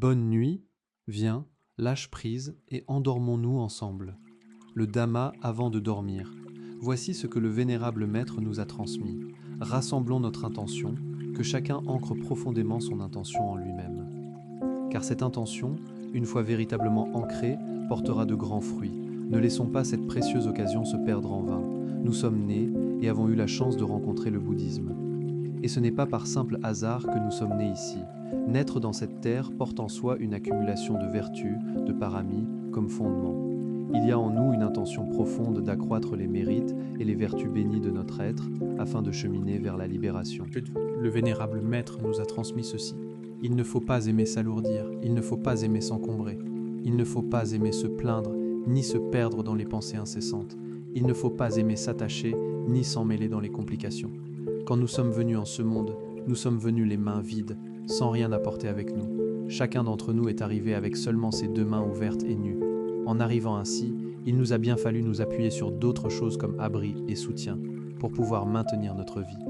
Bonne nuit, viens, lâche prise et endormons-nous ensemble. Le Dhamma avant de dormir. Voici ce que le vénérable maître nous a transmis. Rassemblons notre intention, que chacun ancre profondément son intention en lui-même. Car cette intention, une fois véritablement ancrée, portera de grands fruits. Ne laissons pas cette précieuse occasion se perdre en vain. Nous sommes nés et avons eu la chance de rencontrer le bouddhisme. Et ce n'est pas par simple hasard que nous sommes nés ici. Naître dans cette terre porte en soi une accumulation de vertus, de paramis, comme fondement. Il y a en nous une intention profonde d'accroître les mérites et les vertus bénies de notre être, afin de cheminer vers la libération. Le vénérable maître nous a transmis ceci. Il ne faut pas aimer s'alourdir, il ne faut pas aimer s'encombrer, il ne faut pas aimer se plaindre, ni se perdre dans les pensées incessantes, il ne faut pas aimer s'attacher, ni s'en mêler dans les complications. Quand nous sommes venus en ce monde, nous sommes venus les mains vides, sans rien apporter avec nous. Chacun d'entre nous est arrivé avec seulement ses deux mains ouvertes et nues. En arrivant ainsi, il nous a bien fallu nous appuyer sur d'autres choses comme abri et soutien, pour pouvoir maintenir notre vie.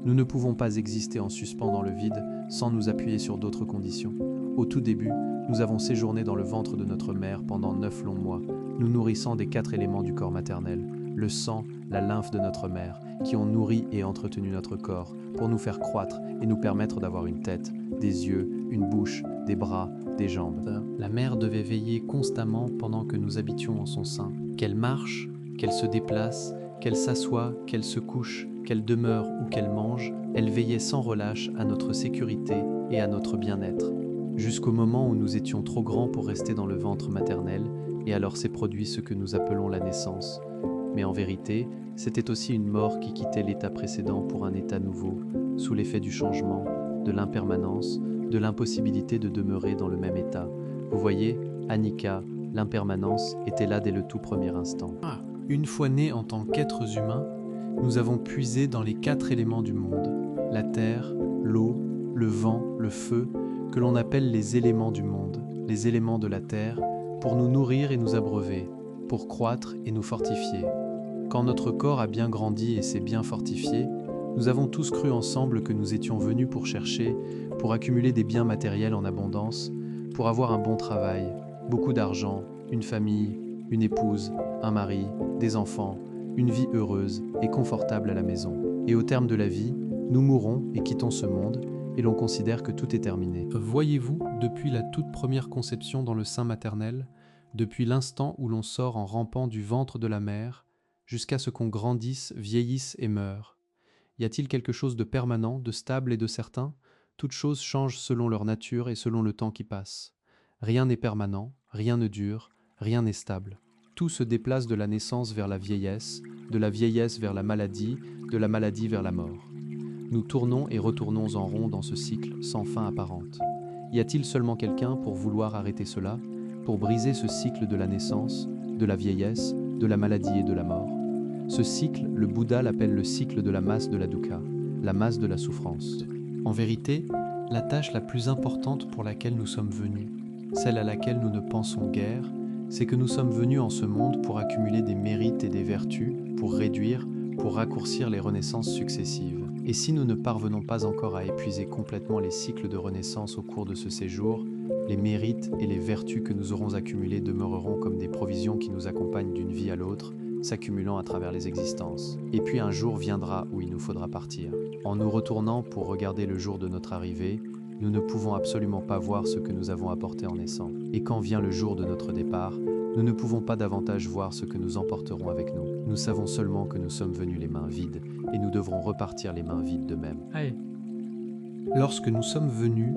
Nous ne pouvons pas exister en suspens dans le vide sans nous appuyer sur d'autres conditions. Au tout début, nous avons séjourné dans le ventre de notre mère pendant 9 longs mois, nous nourrissant des 4 éléments du corps maternel, le sang, la lymphe de notre mère, qui ont nourri et entretenu notre corps, pour nous faire croître et nous permettre d'avoir une tête, des yeux, une bouche, des bras, des jambes. La mère devait veiller constamment pendant que nous habitions en son sein. Qu'elle marche, qu'elle se déplace, qu'elle s'assoie, qu'elle se couche, qu'elle demeure ou qu'elle mange, elle veillait sans relâche à notre sécurité et à notre bien-être. Jusqu'au moment où nous étions trop grands pour rester dans le ventre maternel, et alors s'est produit ce que nous appelons la naissance. Mais en vérité, c'était aussi une mort qui quittait l'état précédent pour un état nouveau, sous l'effet du changement, de l'impermanence, de l'impossibilité de demeurer dans le même état. Vous voyez, Anicca, l'impermanence, était là dès le tout premier instant. Une fois nés en tant qu'êtres humains, nous avons puisé dans les 4 éléments du monde, la terre, l'eau, le vent, le feu, que l'on appelle les éléments du monde, les éléments de la terre, pour nous nourrir et nous abreuver, pour croître et nous fortifier. Quand notre corps a bien grandi et s'est bien fortifié, nous avons tous cru ensemble que nous étions venus pour chercher, pour accumuler des biens matériels en abondance, pour avoir un bon travail, beaucoup d'argent, une famille, une épouse, un mari, des enfants, une vie heureuse et confortable à la maison. Et au terme de la vie, nous mourons et quittons ce monde, et l'on considère que tout est terminé. Voyez-vous, depuis la toute première conception dans le sein maternel, depuis l'instant où l'on sort en rampant du ventre de la mère, jusqu'à ce qu'on grandisse, vieillisse et meure, y a-t-il quelque chose de permanent, de stable et de certain? Toutes choses changent selon leur nature et selon le temps qui passe. Rien n'est permanent, rien ne dure, rien n'est stable. Tout se déplace de la naissance vers la vieillesse, de la vieillesse vers la maladie, de la maladie vers la mort. Nous tournons et retournons en rond dans ce cycle sans fin apparente. Y a-t-il seulement quelqu'un pour vouloir arrêter cela, pour briser ce cycle de la naissance, de la vieillesse, de la maladie et de la mort? Ce cycle, le Bouddha l'appelle le cycle de la masse de la dukkha, la masse de la souffrance. En vérité, la tâche la plus importante pour laquelle nous sommes venus, celle à laquelle nous ne pensons guère, c'est que nous sommes venus en ce monde pour accumuler des mérites et des vertus, pour réduire, pour raccourcir les renaissances successives. Et si nous ne parvenons pas encore à épuiser complètement les cycles de renaissance au cours de ce séjour, les mérites et les vertus que nous aurons accumulés demeureront comme des provisions qui nous accompagnent d'une vie à l'autre, s'accumulant à travers les existences. Et puis un jour viendra où il nous faudra partir. En nous retournant pour regarder le jour de notre arrivée, nous ne pouvons absolument pas voir ce que nous avons apporté en naissant. Et quand vient le jour de notre départ, nous ne pouvons pas davantage voir ce que nous emporterons avec nous. Nous savons seulement que nous sommes venus les mains vides, et nous devrons repartir les mains vides de même. Lorsque nous sommes venus,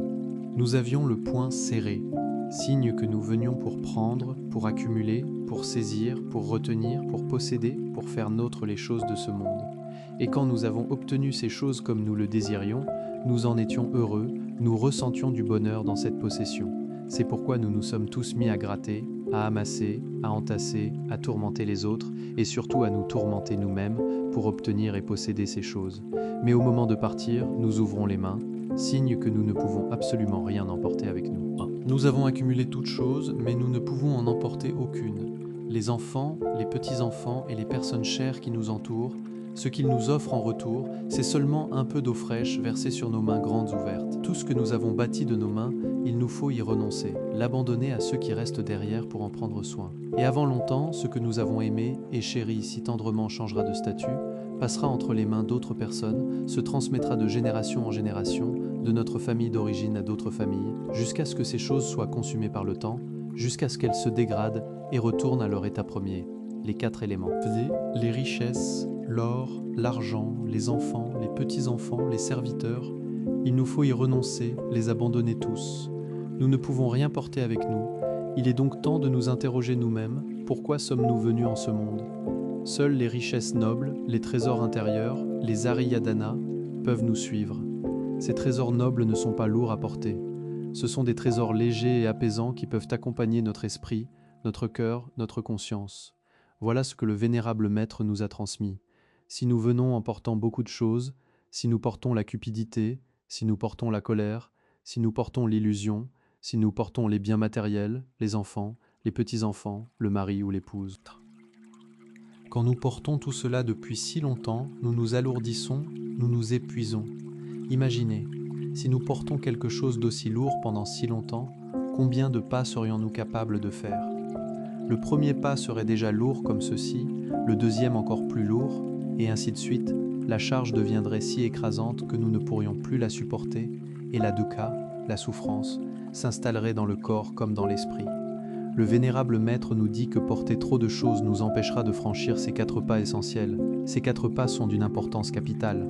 nous avions le poing serré, signe que nous venions pour prendre, pour accumuler, pour saisir, pour retenir, pour posséder, pour faire nôtres les choses de ce monde. Et quand nous avons obtenu ces choses comme nous le désirions, nous en étions heureux, nous ressentions du bonheur dans cette possession. C'est pourquoi nous nous sommes tous mis à gratter, à amasser, à entasser, à tourmenter les autres, et surtout à nous tourmenter nous-mêmes pour obtenir et posséder ces choses. Mais au moment de partir, nous ouvrons les mains, signe que nous ne pouvons absolument rien emporter avec nous. Nous avons accumulé toutes choses, mais nous ne pouvons en emporter aucune. Les enfants, les petits-enfants et les personnes chères qui nous entourent, Ce qu'il nous offre en retour, c'est seulement un peu d'eau fraîche versée sur nos mains grandes ouvertes. Tout ce que nous avons bâti de nos mains, il nous faut y renoncer, l'abandonner à ceux qui restent derrière pour en prendre soin. Et avant longtemps, ce que nous avons aimé et chéri si tendrement changera de statut, passera entre les mains d'autres personnes, se transmettra de génération en génération, de notre famille d'origine à d'autres familles, jusqu'à ce que ces choses soient consumées par le temps, jusqu'à ce qu'elles se dégradent et retournent à leur état premier, les 4 éléments. Les richesses, l'or, l'argent, les enfants, les petits-enfants, les serviteurs, il nous faut y renoncer, les abandonner tous. Nous ne pouvons rien porter avec nous. Il est donc temps de nous interroger nous-mêmes, pourquoi sommes-nous venus en ce monde? Seules les richesses nobles, les trésors intérieurs, les ariyadana, peuvent nous suivre. Ces trésors nobles ne sont pas lourds à porter. Ce sont des trésors légers et apaisants qui peuvent accompagner notre esprit, notre cœur, notre conscience. Voilà ce que le vénérable maître nous a transmis. Si nous venons en portant beaucoup de choses, si nous portons la cupidité, si nous portons la colère, si nous portons l'illusion, si nous portons les biens matériels, les enfants, les petits-enfants, le mari ou l'épouse. Quand nous portons tout cela depuis si longtemps, nous nous alourdissons, nous nous épuisons. Imaginez, si nous portons quelque chose d'aussi lourd pendant si longtemps, combien de pas serions-nous capables de faire? Le premier pas serait déjà lourd comme ceci, le deuxième encore plus lourd, et ainsi de suite, la charge deviendrait si écrasante que nous ne pourrions plus la supporter, et la dukkha, la souffrance, s'installerait dans le corps comme dans l'esprit. Le vénérable maître nous dit que porter trop de choses nous empêchera de franchir ces 4 pas essentiels. Ces 4 pas sont d'une importance capitale.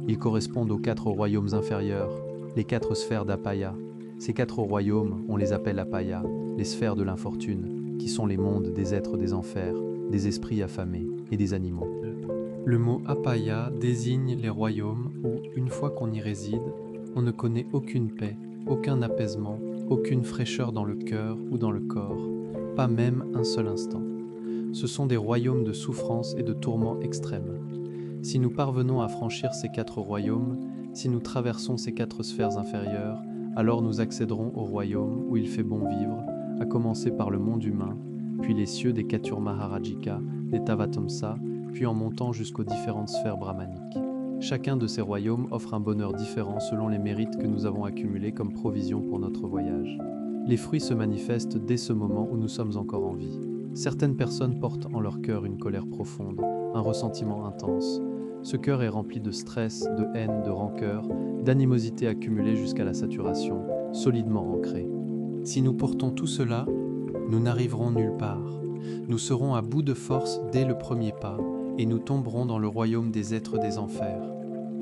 Ils correspondent aux 4 royaumes inférieurs, les 4 sphères d'Apaya. Ces 4 royaumes, on les appelle Apaya, les sphères de l'infortune, qui sont les mondes des êtres des enfers, des esprits affamés et des animaux. Le mot Apaya désigne les royaumes où, une fois qu'on y réside, on ne connaît aucune paix, aucun apaisement, aucune fraîcheur dans le cœur ou dans le corps, pas même un seul instant. Ce sont des royaumes de souffrance et de tourments extrêmes. Si nous parvenons à franchir ces 4 royaumes, si nous traversons ces 4 sphères inférieures, alors nous accéderons au royaume où il fait bon vivre, à commencer par le monde humain, puis les cieux des Katur Maharajika, des Tavatamsa, puis en montant jusqu'aux différentes sphères brahmaniques. Chacun de ces royaumes offre un bonheur différent selon les mérites que nous avons accumulés comme provision pour notre voyage. Les fruits se manifestent dès ce moment où nous sommes encore en vie. Certaines personnes portent en leur cœur une colère profonde, un ressentiment intense. Ce cœur est rempli de stress, de haine, de rancœur, d'animosité accumulée jusqu'à la saturation, solidement ancrée. Si nous portons tout cela, nous n'arriverons nulle part. Nous serons à bout de force dès le premier pas, et nous tomberons dans le royaume des êtres des enfers.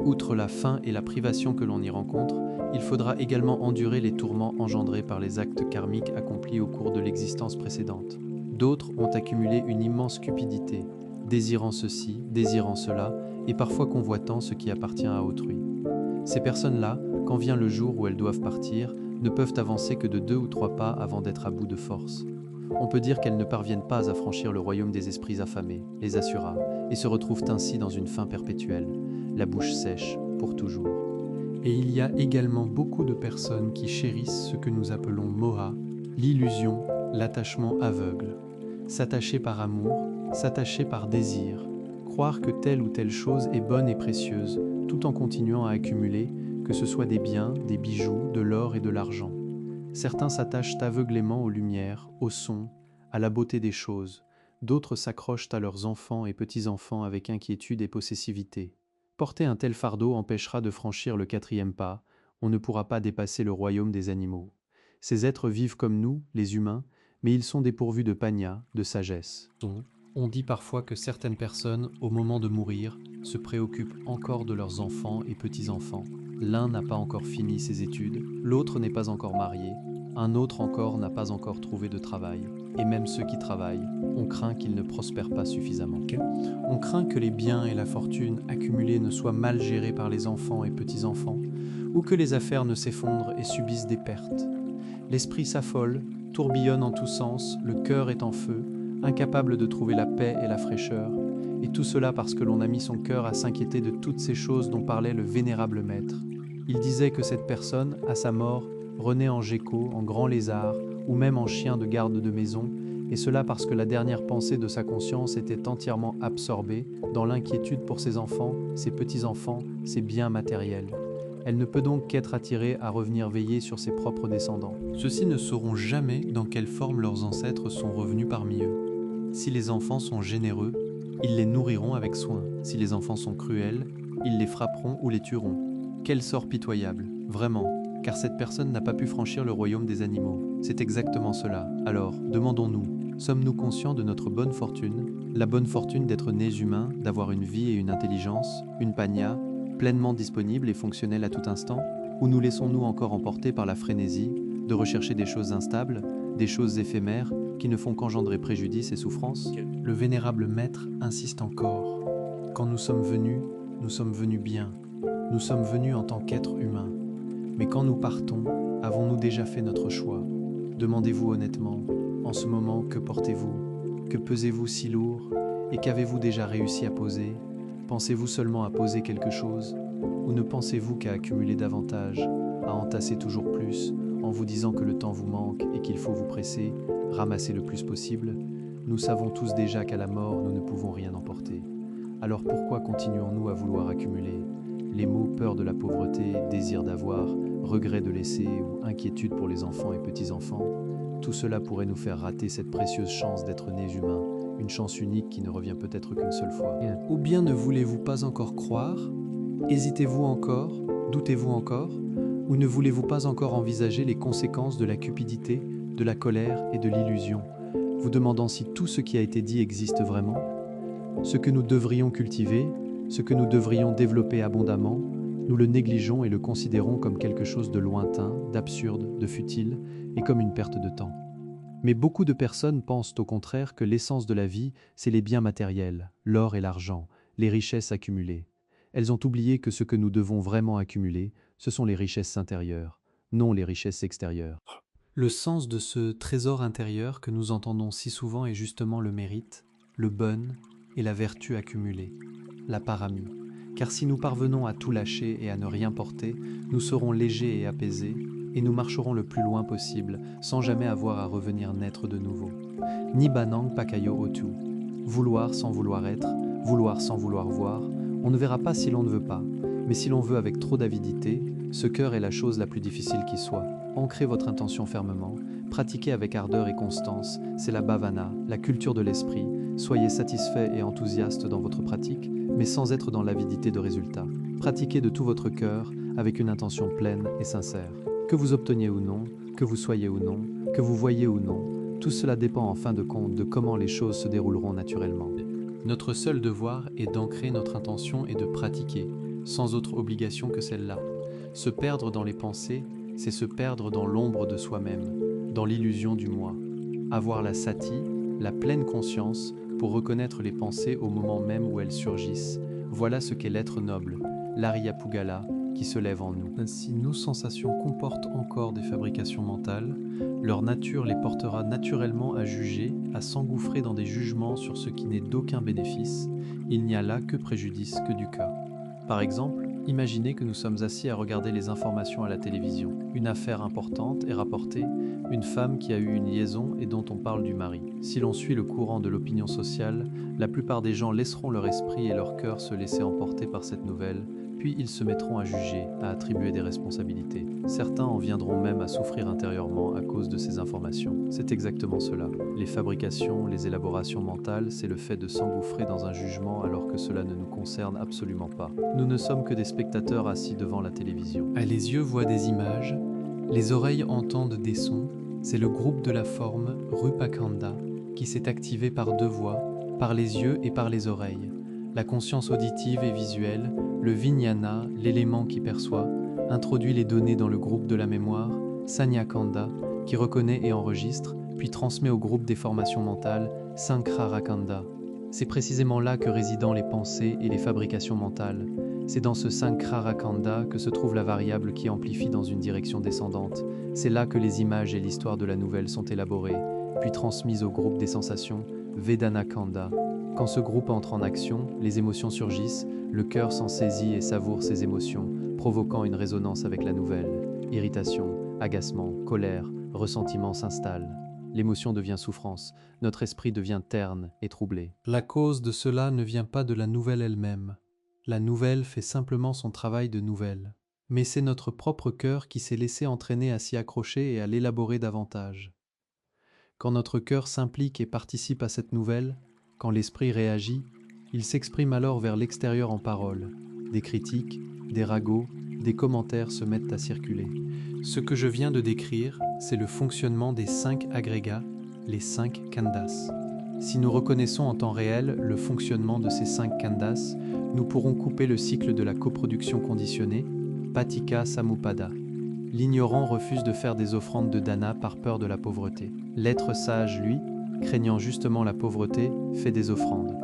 Outre la faim et la privation que l'on y rencontre, il faudra également endurer les tourments engendrés par les actes karmiques accomplis au cours de l'existence précédente. D'autres ont accumulé une immense cupidité, désirant ceci, désirant cela, et parfois convoitant ce qui appartient à autrui. Ces personnes-là, quand vient le jour où elles doivent partir, ne peuvent avancer que de 2 ou 3 pas avant d'être à bout de force. On peut dire qu'elles ne parviennent pas à franchir le royaume des esprits affamés, les asuras, et se retrouvent ainsi dans une faim perpétuelle, la bouche sèche, pour toujours. Et il y a également beaucoup de personnes qui chérissent ce que nous appelons moha, l'illusion, l'attachement aveugle. S'attacher par amour, s'attacher par désir, croire que telle ou telle chose est bonne et précieuse, tout en continuant à accumuler, que ce soit des biens, des bijoux, de l'or et de l'argent. Certains s'attachent aveuglément aux lumières, au son, à la beauté des choses. D'autres s'accrochent à leurs enfants et petits-enfants avec inquiétude et possessivité. Porter un tel fardeau empêchera de franchir le 4e pas, on ne pourra pas dépasser le royaume des animaux. Ces êtres vivent comme nous, les humains, mais ils sont dépourvus de panya, de sagesse. On dit parfois que certaines personnes, au moment de mourir, se préoccupent encore de leurs enfants et petits-enfants. L'un n'a pas encore fini ses études, l'autre n'est pas encore marié, un autre encore n'a pas encore trouvé de travail. Et même ceux qui travaillent, on craint qu'ils ne prospèrent pas suffisamment. On craint que les biens et la fortune accumulés ne soient mal gérés par les enfants et petits-enfants, ou que les affaires ne s'effondrent et subissent des pertes. L'esprit s'affole, tourbillonne en tous sens, le cœur est en feu, incapable de trouver la paix et la fraîcheur, et tout cela parce que l'on a mis son cœur à s'inquiéter de toutes ces choses dont parlait le vénérable maître. Il disait que cette personne, à sa mort, renaît en gecko, en grand lézard, ou même en chien de garde de maison, et cela parce que la dernière pensée de sa conscience était entièrement absorbée dans l'inquiétude pour ses enfants, ses petits-enfants, ses biens matériels. Elle ne peut donc qu'être attirée à revenir veiller sur ses propres descendants. Ceux-ci ne sauront jamais dans quelle forme leurs ancêtres sont revenus parmi eux. Si les enfants sont généreux, ils les nourriront avec soin. Si les enfants sont cruels, ils les frapperont ou les tueront. Quel sort pitoyable, vraiment, car cette personne n'a pas pu franchir le royaume des animaux. C'est exactement cela. Alors, demandons-nous, sommes-nous conscients de notre bonne fortune, la bonne fortune d'être nés humains, d'avoir une vie et une intelligence, une panya, pleinement disponible et fonctionnelle à tout instant, ou nous laissons-nous encore emporter par la frénésie de rechercher des choses instables, des choses éphémères qui ne font qu'engendrer préjudice et souffrance? Le vénérable maître insiste encore. Quand nous sommes venus bien. Nous sommes venus en tant qu'êtres humains. Mais quand nous partons, avons-nous déjà fait notre choix? Demandez-vous honnêtement, en ce moment, que portez-vous? Que pesez-vous si lourd? Et qu'avez-vous déjà réussi à poser? Pensez-vous seulement à poser quelque chose? Ou ne pensez-vous qu'à accumuler davantage, à entasser toujours plus, en vous disant que le temps vous manque et qu'il faut vous presser, ramasser le plus possible? Nous savons tous déjà qu'à la mort, nous ne pouvons rien emporter. Alors pourquoi continuons-nous à vouloir accumuler? Les mots peur de la pauvreté, désir d'avoir, regret de laisser ou inquiétude pour les enfants et petits-enfants, tout cela pourrait nous faire rater cette précieuse chance d'être nés humains, une chance unique qui ne revient peut-être qu'une seule fois. Ou bien ne voulez-vous pas encore croire? Hésitez-vous encore? Doutez-vous encore? Ou ne voulez-vous pas encore envisager les conséquences de la cupidité, de la colère et de l'illusion, vous demandant si tout ce qui a été dit existe vraiment? Ce que nous devrions cultiver, ce que nous devrions développer abondamment, nous le négligeons et le considérons comme quelque chose de lointain, d'absurde, de futile et comme une perte de temps. Mais beaucoup de personnes pensent au contraire que l'essence de la vie, c'est les biens matériels, l'or et l'argent, les richesses accumulées. Elles ont oublié que ce que nous devons vraiment accumuler, ce sont les richesses intérieures, non les richesses extérieures. Le sens de ce trésor intérieur que nous entendons si souvent est justement le mérite, le bonne et la vertu accumulée, la paramie. Car si nous parvenons à tout lâcher et à ne rien porter, nous serons légers et apaisés, et nous marcherons le plus loin possible, sans jamais avoir à revenir naître de nouveau. Ni Banang Pakayo Otu. Vouloir sans vouloir être, vouloir sans vouloir voir, on ne verra pas si l'on ne veut pas, mais si l'on veut avec trop d'avidité, ce cœur est la chose la plus difficile qui soit. Ancrez votre intention fermement, pratiquez avec ardeur et constance, c'est la bhavana, la culture de l'esprit, soyez satisfait et enthousiaste dans votre pratique, mais sans être dans l'avidité de résultats. Pratiquez de tout votre cœur, avec une intention pleine et sincère. Que vous obteniez ou non, que vous soyez ou non, que vous voyez ou non, tout cela dépend en fin de compte de comment les choses se dérouleront naturellement. Notre seul devoir est d'ancrer notre intention et de pratiquer, sans autre obligation que celle-là. Se perdre dans les pensées, c'est se perdre dans l'ombre de soi-même, dans l'illusion du moi. Avoir la sati, la pleine conscience, pour reconnaître les pensées au moment même où elles surgissent, voilà ce qu'est l'être noble, l'Ariyapugala, qui se lève en nous. Si nos sensations comportent encore des fabrications mentales, leur nature les portera naturellement à juger, à s'engouffrer dans des jugements sur ce qui n'est d'aucun bénéfice. Il n'y a là que préjudice, que du cas. Par exemple, imaginez que nous sommes assis à regarder les informations à la télévision. Une affaire importante est rapportée, une femme qui a eu une liaison et dont on parle du mari. Si l'on suit le courant de l'opinion sociale, la plupart des gens laisseront leur esprit et leur cœur se laisser emporter par cette nouvelle, puis ils se mettront à juger, à attribuer des responsabilités. Certains en viendront même à souffrir intérieurement à cause de ces informations. C'est exactement cela. Les fabrications, les élaborations mentales, c'est le fait de s'engouffrer dans un jugement alors que cela ne nous concerne absolument pas. Nous ne sommes que des spectateurs assis devant la télévision. Les yeux voient des images, les oreilles entendent des sons. C'est le groupe de la forme Rupakanda qui s'est activé par deux voies, par les yeux et par les oreilles. La conscience auditive et visuelle, le vijnana, l'élément qui perçoit, introduit les données dans le groupe de la mémoire, Sanyakanda, qui reconnaît et enregistre, puis transmet au groupe des formations mentales, Sankrarakanda. C'est précisément là que résident les pensées et les fabrications mentales. C'est dans ce Sankrarakanda que se trouve la variable qui amplifie dans une direction descendante. C'est là que les images et l'histoire de la nouvelle sont élaborées, puis transmises au groupe des sensations, Vedanakanda. Quand ce groupe entre en action, les émotions surgissent, le cœur s'en saisit et savoure ces émotions, provoquant une résonance avec la nouvelle. Irritation, agacement, colère, ressentiment s'installent. L'émotion devient souffrance, notre esprit devient terne et troublé. La cause de cela ne vient pas de la nouvelle elle-même. La nouvelle fait simplement son travail de nouvelle. Mais c'est notre propre cœur qui s'est laissé entraîner à s'y accrocher et à l'élaborer davantage. Quand notre cœur s'implique et participe à cette nouvelle, quand l'esprit réagit, il s'exprime alors vers l'extérieur en paroles. Des critiques, des ragots, des commentaires se mettent à circuler. Ce que je viens de décrire, c'est le fonctionnement des 5 agrégats, les 5 khandas. Si nous reconnaissons en temps réel le fonctionnement de ces 5 khandas, nous pourrons couper le cycle de la coproduction conditionnée, patika samuppada. L'ignorant refuse de faire des offrandes de dana par peur de la pauvreté. L'être sage, lui, craignant justement la pauvreté, fait des offrandes.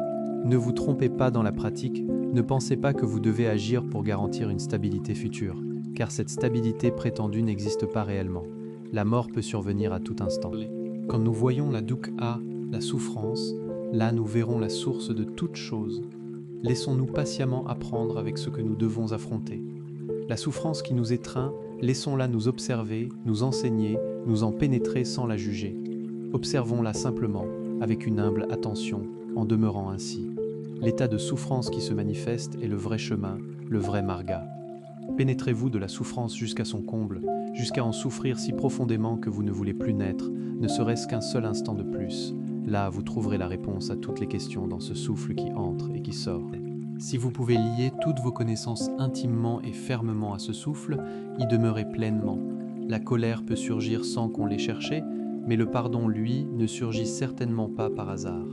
Ne vous trompez pas dans la pratique, ne pensez pas que vous devez agir pour garantir une stabilité future, car cette stabilité prétendue n'existe pas réellement. La mort peut survenir à tout instant. Quand nous voyons la dukkha, la souffrance, là nous verrons la source de toute chose. Laissons-nous patiemment apprendre avec ce que nous devons affronter. La souffrance qui nous étreint, laissons-la nous observer, nous enseigner, nous en pénétrer sans la juger. Observons-la simplement, avec une humble attention, en demeurant ainsi. L'état de souffrance qui se manifeste est le vrai chemin, le vrai marga. Pénétrez-vous de la souffrance jusqu'à son comble, jusqu'à en souffrir si profondément que vous ne voulez plus naître, ne serait-ce qu'un seul instant de plus. Là, vous trouverez la réponse à toutes les questions dans ce souffle qui entre et qui sort. Si vous pouvez lier toutes vos connaissances intimement et fermement à ce souffle, y demeurez pleinement. La colère peut surgir sans qu'on l'ait cherché, mais le pardon, lui, ne surgit certainement pas par hasard.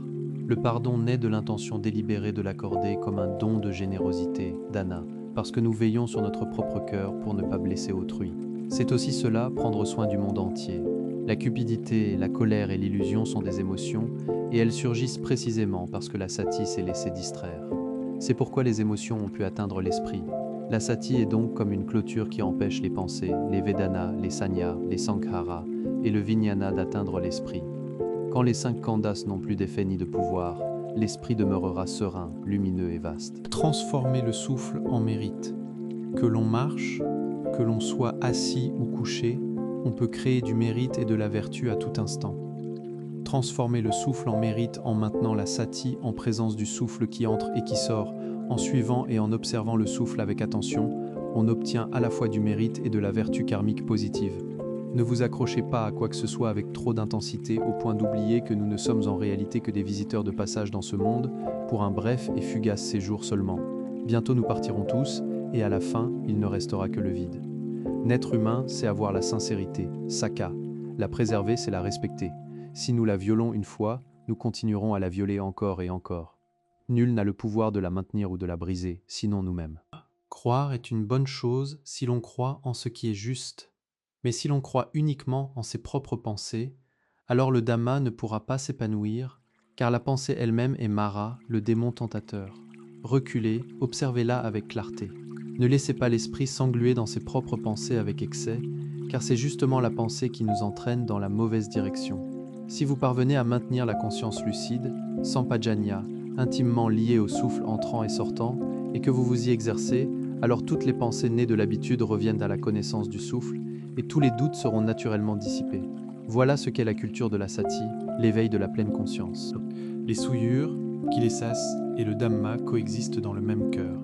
Le pardon naît de l'intention délibérée de l'accorder comme un don de générosité, dana, parce que nous veillons sur notre propre cœur pour ne pas blesser autrui. C'est aussi cela, prendre soin du monde entier. La cupidité, la colère et l'illusion sont des émotions, et elles surgissent précisément parce que la sati s'est laissée distraire. C'est pourquoi les émotions ont pu atteindre l'esprit. La sati est donc comme une clôture qui empêche les pensées, les vedanas, les sanyas, les sankharas et le vijnana d'atteindre l'esprit. Quand les 5 khandas n'ont plus d'effet ni de pouvoir, l'esprit demeurera serein, lumineux et vaste. Transformer le souffle en mérite. Que l'on marche, que l'on soit assis ou couché, on peut créer du mérite et de la vertu à tout instant. Transformer le souffle en mérite en maintenant la sati en présence du souffle qui entre et qui sort, en suivant et en observant le souffle avec attention, on obtient à la fois du mérite et de la vertu karmique positive. Ne vous accrochez pas à quoi que ce soit avec trop d'intensité au point d'oublier que nous ne sommes en réalité que des visiteurs de passage dans ce monde pour un bref et fugace séjour seulement. Bientôt nous partirons tous et à la fin, il ne restera que le vide. N'être humain, c'est avoir la sincérité, saka. La préserver, c'est la respecter. Si nous la violons une fois, nous continuerons à la violer encore et encore. Nul n'a le pouvoir de la maintenir ou de la briser, sinon nous-mêmes. Croire est une bonne chose si l'on croit en ce qui est juste. Mais si l'on croit uniquement en ses propres pensées, alors le Dhamma ne pourra pas s'épanouir, car la pensée elle-même est Mara, le démon tentateur. Reculez, observez-la avec clarté. Ne laissez pas l'esprit s'engluer dans ses propres pensées avec excès, car c'est justement la pensée qui nous entraîne dans la mauvaise direction. Si vous parvenez à maintenir la conscience lucide, sampajanya, intimement liée au souffle entrant et sortant, et que vous vous y exercez, alors toutes les pensées nées de l'habitude reviennent à la connaissance du souffle, et tous les doutes seront naturellement dissipés. Voilà ce qu'est la culture de la sati, l'éveil de la pleine conscience. Les souillures, kilesas et le dhamma coexistent dans le même cœur.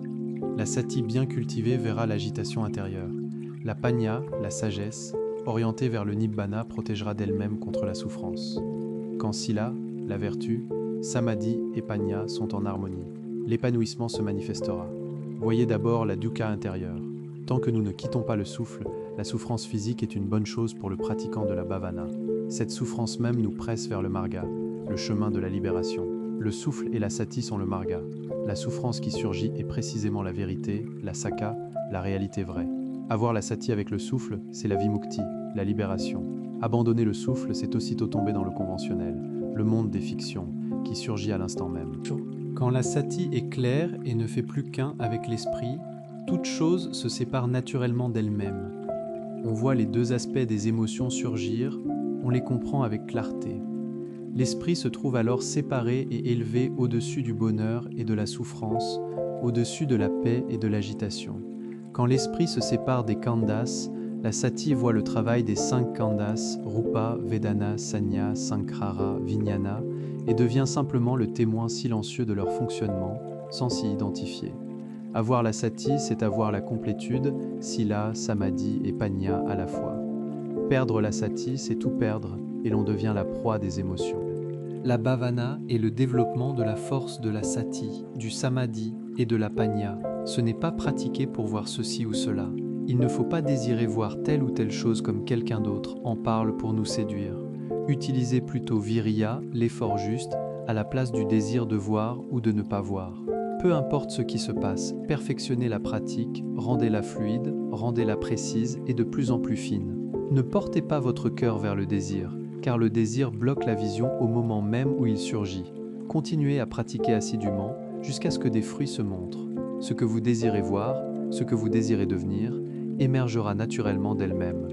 La sati bien cultivée verra l'agitation intérieure. La panya, la sagesse, orientée vers le nibbana, protégera d'elle-même contre la souffrance. Quand sila, la vertu, samadhi et panya sont en harmonie, l'épanouissement se manifestera. Voyez d'abord la dukkha intérieure. Tant que nous ne quittons pas le souffle, la souffrance physique est une bonne chose pour le pratiquant de la bhavana. Cette souffrance même nous presse vers le marga, le chemin de la libération. Le souffle et la sati sont le marga. La souffrance qui surgit est précisément la vérité, la saka, la réalité vraie. Avoir la sati avec le souffle, c'est la vimukti, la libération. Abandonner le souffle, c'est aussitôt tomber dans le conventionnel, le monde des fictions, qui surgit à l'instant même. Quand la sati est claire et ne fait plus qu'un avec l'esprit, toute chose se sépare naturellement d'elle-même. On voit les deux aspects des émotions surgir, on les comprend avec clarté. L'esprit se trouve alors séparé et élevé au-dessus du bonheur et de la souffrance, au-dessus de la paix et de l'agitation. Quand l'esprit se sépare des khandas, La sati voit le travail des 5 khandhas, Rupa, Vedana, Sanya, Sankhara, Vijnana, et devient simplement le témoin silencieux de leur fonctionnement, sans s'y identifier. Avoir la sati, c'est avoir la complétude, sila, samadhi et panya à la fois. Perdre la sati, c'est tout perdre, et l'on devient la proie des émotions. La bhavana est le développement de la force de la sati, du samadhi et de la panya. Ce n'est pas pratiquer pour voir ceci ou cela. Il ne faut pas désirer voir telle ou telle chose comme quelqu'un d'autre en parle pour nous séduire. Utilisez plutôt viriya, l'effort juste, à la place du désir de voir ou de ne pas voir. Peu importe ce qui se passe, perfectionnez la pratique, rendez-la fluide, rendez-la précise et de plus en plus fine. Ne portez pas votre cœur vers le désir, car le désir bloque la vision au moment même où il surgit. Continuez à pratiquer assidûment jusqu'à ce que des fruits se montrent. Ce que vous désirez voir, ce que vous désirez devenir, émergera naturellement d'elle-même.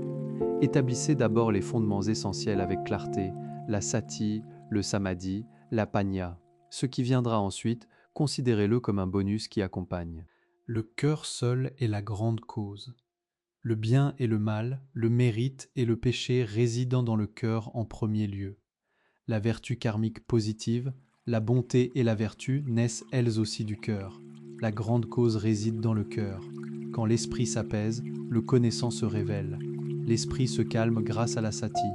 Établissez d'abord les fondements essentiels avec clarté, la sati, le samadhi, la panya. Ce qui viendra ensuite, considérez-le comme un bonus qui accompagne. Le cœur seul est la grande cause. Le bien et le mal, le mérite et le péché résidant dans le cœur en premier lieu. La vertu karmique positive, la bonté et la vertu naissent elles aussi du cœur. La grande cause réside dans le cœur. Quand l'esprit s'apaise, le connaissant se révèle. L'esprit se calme grâce à la sati.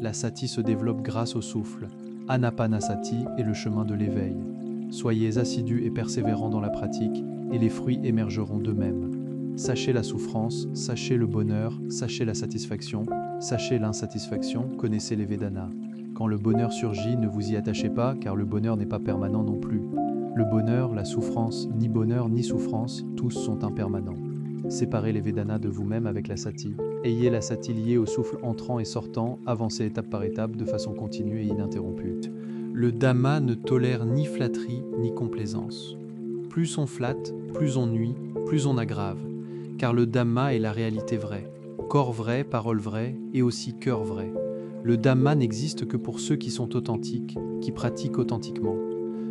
La sati se développe grâce au souffle. Anapanasati est le chemin de l'éveil. Soyez assidus et persévérants dans la pratique, et les fruits émergeront d'eux-mêmes. Sachez la souffrance, sachez le bonheur, sachez la satisfaction, sachez l'insatisfaction, connaissez les Védanas. Quand le bonheur surgit, ne vous y attachez pas, car le bonheur n'est pas permanent non plus. Le bonheur, la souffrance, ni bonheur ni souffrance, tous sont impermanents. Séparez les Védanas de vous-même avec la sati. Ayez la sati liée au souffle entrant et sortant, avancez étape par étape de façon continue et ininterrompue. Le Dhamma ne tolère ni flatterie ni complaisance. Plus on flatte, plus on nuit, plus on aggrave, car le Dhamma est la réalité vraie. Corps vrai, parole vraie et aussi cœur vrai. Le Dhamma n'existe que pour ceux qui sont authentiques, qui pratiquent authentiquement.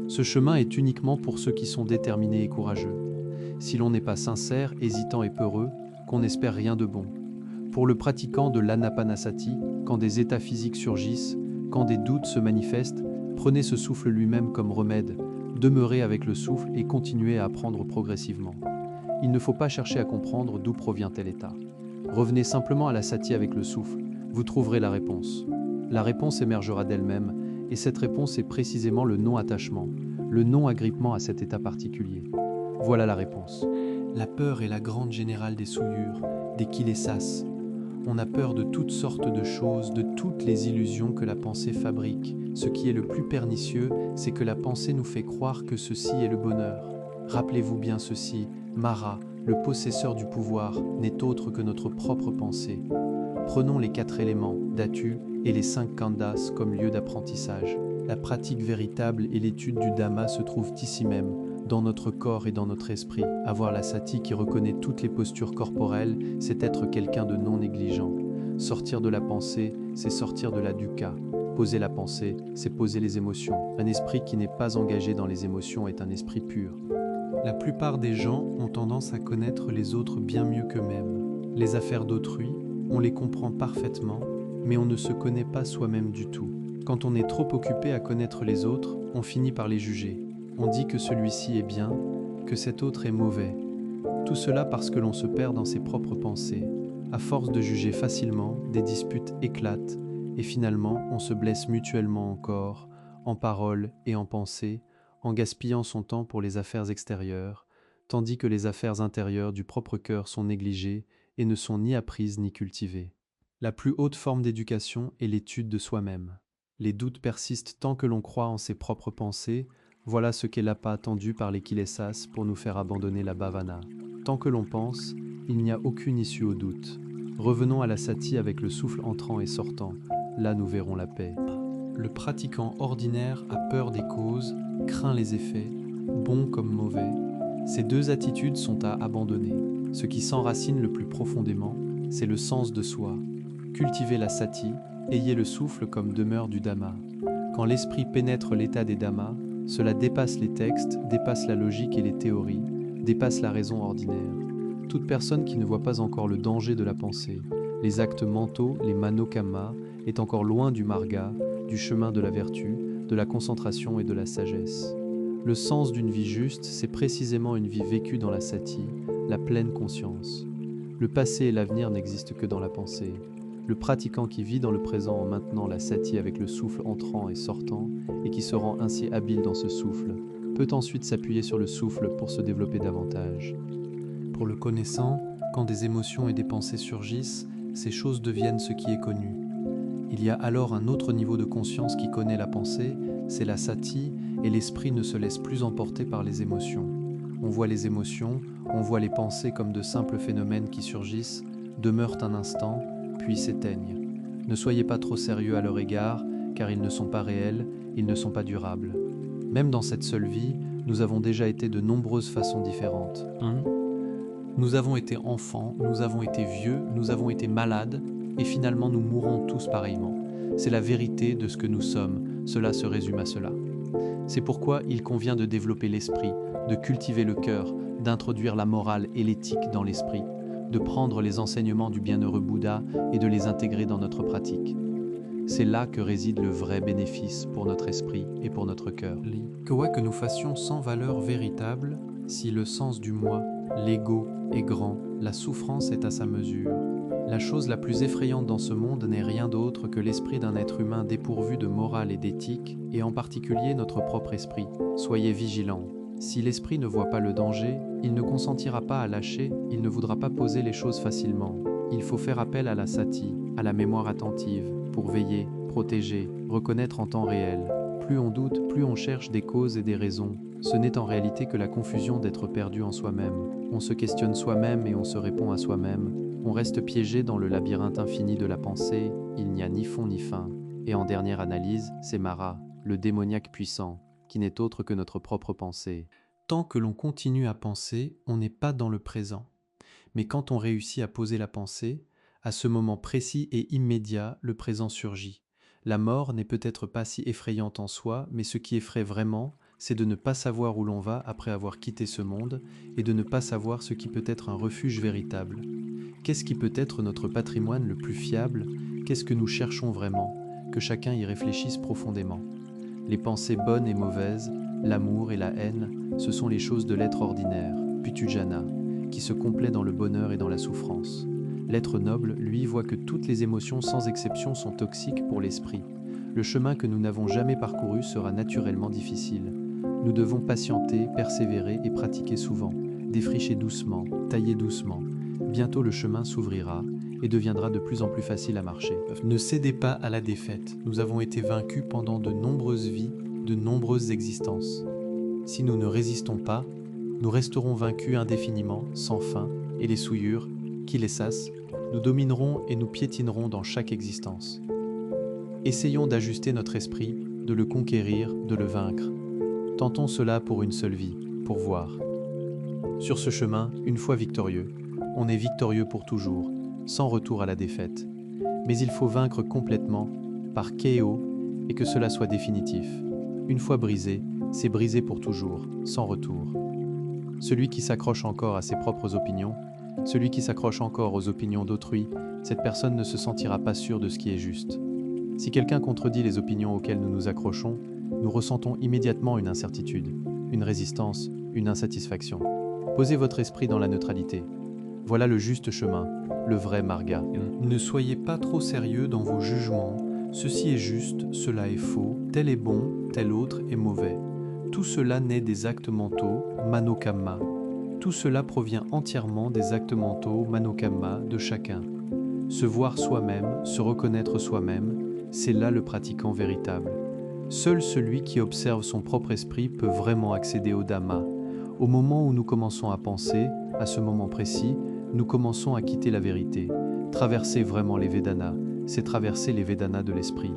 Ce chemin est uniquement pour ceux qui sont déterminés et courageux. Si l'on n'est pas sincère, hésitant et peureux, qu'on n'espère rien de bon. Pour le pratiquant de l'anapanasati, quand des états physiques surgissent, quand des doutes se manifestent, prenez ce souffle lui-même comme remède, demeurez avec le souffle et continuez à apprendre progressivement. Il ne faut pas chercher à comprendre d'où provient tel état. Revenez simplement à la sati avec le souffle, vous trouverez la réponse. La réponse émergera d'elle-même, et cette réponse est précisément le non-attachement, le non-agrippement à cet état particulier. Voilà la réponse. La peur est la grande générale des souillures, des kilesas. On a peur de toutes sortes de choses, de toutes les illusions que la pensée fabrique. Ce qui est le plus pernicieux, c'est que la pensée nous fait croire que ceci est le bonheur. Rappelez-vous bien ceci, Mara, le possesseur du pouvoir, n'est autre que notre propre pensée. Prenons les 4 éléments, Dhatu et les 5 khandhas comme lieu d'apprentissage. La pratique véritable et l'étude du Dhamma se trouvent ici même, dans notre corps et dans notre esprit. Avoir la sati qui reconnaît toutes les postures corporelles, c'est être quelqu'un de non négligent. Sortir de la pensée, c'est sortir de la dukkha. Poser la pensée, c'est poser les émotions. Un esprit qui n'est pas engagé dans les émotions est un esprit pur. La plupart des gens ont tendance à connaître les autres bien mieux qu'eux-mêmes. Les affaires d'autrui, on les comprend parfaitement, mais on ne se connaît pas soi-même du tout. Quand on est trop occupé à connaître les autres, on finit par les juger. On dit que celui-ci est bien, que cet autre est mauvais. Tout cela parce que l'on se perd dans ses propres pensées. À force de juger facilement, des disputes éclatent, et finalement on se blesse mutuellement encore, en parole et en pensée, en gaspillant son temps pour les affaires extérieures, tandis que les affaires intérieures du propre cœur sont négligées et ne sont ni apprises ni cultivées. La plus haute forme d'éducation est l'étude de soi-même. Les doutes persistent tant que l'on croit en ses propres pensées. Voilà ce qu'est l'appât attendu par les kilesas pour nous faire abandonner la bhavana. Tant que l'on pense, il n'y a aucune issue au doute. Revenons à la sati avec le souffle entrant et sortant. Là nous verrons la paix. Le pratiquant ordinaire a peur des causes, craint les effets, bons comme mauvais. Ces 2 attitudes sont à abandonner. Ce qui s'enracine le plus profondément, c'est le sens de soi. Cultivez la sati, ayez le souffle comme demeure du Dhamma. Quand l'esprit pénètre l'état des Dhammas, cela dépasse les textes, dépasse la logique et les théories, dépasse la raison ordinaire. Toute personne qui ne voit pas encore le danger de la pensée, Les actes mentaux, les manokamma, est encore loin du marga, du chemin de la vertu, de la concentration et de la sagesse. Le sens d'une vie juste, c'est précisément une vie vécue dans la sati, la pleine conscience. Le passé et l'avenir n'existent que dans la pensée. Le pratiquant qui vit dans le présent en maintenant la sati avec le souffle entrant et sortant, et qui se rend ainsi habile dans ce souffle, peut ensuite s'appuyer sur le souffle pour se développer davantage. Pour le connaissant, quand des émotions et des pensées surgissent, ces choses deviennent ce qui est connu. Il y a alors un autre niveau de conscience qui connaît la pensée, c'est la sati, et l'esprit ne se laisse plus emporter par les émotions. On voit les émotions, on voit les pensées comme de simples phénomènes qui surgissent, demeurent un instant, puis s'éteignent. Ne soyez pas trop sérieux à leur égard, car ils ne sont pas réels, ils ne sont pas durables. Même dans cette seule vie, nous avons déjà été de nombreuses façons différentes. Nous avons été enfants, nous avons été vieux, nous avons été malades, et finalement nous mourrons tous pareillement. C'est la vérité de ce que nous sommes, cela se résume à cela. C'est pourquoi il convient de développer l'esprit, de cultiver le cœur, d'introduire la morale et l'éthique dans l'esprit, de prendre les enseignements du bienheureux Bouddha et de les intégrer dans notre pratique. C'est là que réside le vrai bénéfice pour notre esprit et pour notre cœur. Que nous fassions sans valeur véritable, si le sens du moi, l'ego, est grand, la souffrance est à sa mesure. La chose la plus effrayante dans ce monde n'est rien d'autre que l'esprit d'un être humain dépourvu de morale et d'éthique, et en particulier notre propre esprit. Soyez vigilants. Si l'esprit ne voit pas le danger, il ne consentira pas à lâcher, il ne voudra pas poser les choses facilement. Il faut faire appel à la sati, à la mémoire attentive, pour veiller, protéger, reconnaître en temps réel. Plus on doute, plus on cherche des causes et des raisons. Ce n'est en réalité que la confusion d'être perdu en soi-même. On se questionne soi-même et on se répond à soi-même. On reste piégé dans le labyrinthe infini de la pensée, il n'y a ni fond ni fin. Et en dernière analyse, c'est Mara, le démoniaque puissant, qui n'est autre que notre propre pensée. Tant que l'on continue à penser, on n'est pas dans le présent. Mais quand on réussit à poser la pensée, à ce moment précis et immédiat, le présent surgit. La mort n'est peut-être pas si effrayante en soi, mais ce qui effraie vraiment, c'est de ne pas savoir où l'on va après avoir quitté ce monde, et de ne pas savoir ce qui peut être un refuge véritable. Qu'est-ce qui peut être notre patrimoine le plus fiable? Qu'est-ce que nous cherchons vraiment? Que chacun y réfléchisse profondément. Les pensées bonnes et mauvaises, l'amour et la haine, ce sont les choses de l'être ordinaire, Putujana, qui se complaît dans le bonheur et dans la souffrance. L'être noble, lui, voit que toutes les émotions sans exception sont toxiques pour l'esprit. Le chemin que nous n'avons jamais parcouru sera naturellement difficile. Nous devons patienter, persévérer et pratiquer souvent, défricher doucement, tailler doucement. Bientôt le chemin s'ouvrira et deviendra de plus en plus facile à marcher. Ne cédez pas à la défaite. Nous avons été vaincus pendant de nombreuses vies, de nombreuses existences. Si nous ne résistons pas, nous resterons vaincus indéfiniment, sans fin, et les souillures, qui les sassent, nous dominerons et nous piétinerons dans chaque existence. Essayons d'ajuster notre esprit, de le conquérir, de le vaincre. Tentons cela pour une seule vie, pour voir. Sur ce chemin, une fois victorieux, on est victorieux pour toujours, sans retour à la défaite. Mais il faut vaincre complètement, par KO, et que cela soit définitif. Une fois brisé, c'est brisé pour toujours, sans retour. Celui qui s'accroche encore à ses propres opinions, celui qui s'accroche encore aux opinions d'autrui, cette personne ne se sentira pas sûre de ce qui est juste. Si quelqu'un contredit les opinions auxquelles nous nous accrochons, nous ressentons immédiatement une incertitude, une résistance, une insatisfaction. Posez votre esprit dans la neutralité. Voilà le juste chemin, le vrai marga. Ne soyez pas trop sérieux dans vos jugements. Ceci est juste, cela est faux, tel est bon, tel autre est mauvais. Tout cela naît des actes mentaux, manokamma. Tout cela provient entièrement des actes mentaux, manokamma, de chacun. Se voir soi-même, se reconnaître soi-même, c'est là le pratiquant véritable. Seul celui qui observe son propre esprit peut vraiment accéder au Dhamma. Au moment où nous commençons à penser, à ce moment précis, nous commençons à quitter la vérité. Traverser vraiment les Védanas, c'est traverser les Védanas de l'esprit.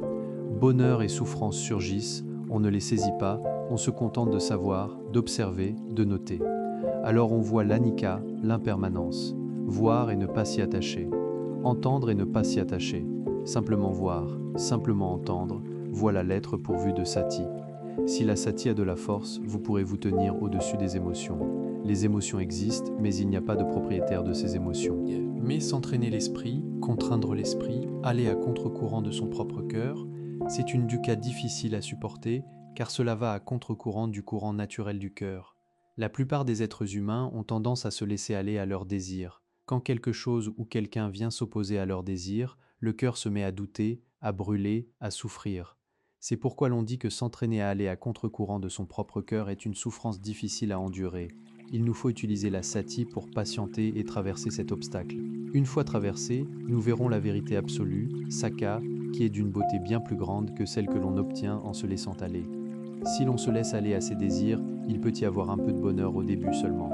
Bonheur et souffrance surgissent, on ne les saisit pas, on se contente de savoir, d'observer, de noter. Alors on voit l'anika, l'impermanence. Voir et ne pas s'y attacher. Entendre et ne pas s'y attacher. Simplement voir, simplement entendre, voilà l'être pourvu de sati. Si la sati a de la force, vous pourrez vous tenir au-dessus des émotions. Les émotions existent, mais il n'y a pas de propriétaire de ces émotions. Mais s'entraîner l'esprit, contraindre l'esprit, aller à contre-courant de son propre cœur, c'est une dukkha difficile à supporter, car cela va à contre-courant du courant naturel du cœur. La plupart des êtres humains ont tendance à se laisser aller à leurs désirs. Quand quelque chose ou quelqu'un vient s'opposer à leurs désirs, le cœur se met à douter, à brûler, à souffrir. C'est pourquoi l'on dit que s'entraîner à aller à contre-courant de son propre cœur est une souffrance difficile à endurer. Il nous faut utiliser la sati pour patienter et traverser cet obstacle. Une fois traversé, nous verrons la vérité absolue, Sakha, qui est d'une beauté bien plus grande que celle que l'on obtient en se laissant aller. Si l'on se laisse aller à ses désirs, il peut y avoir un peu de bonheur au début seulement.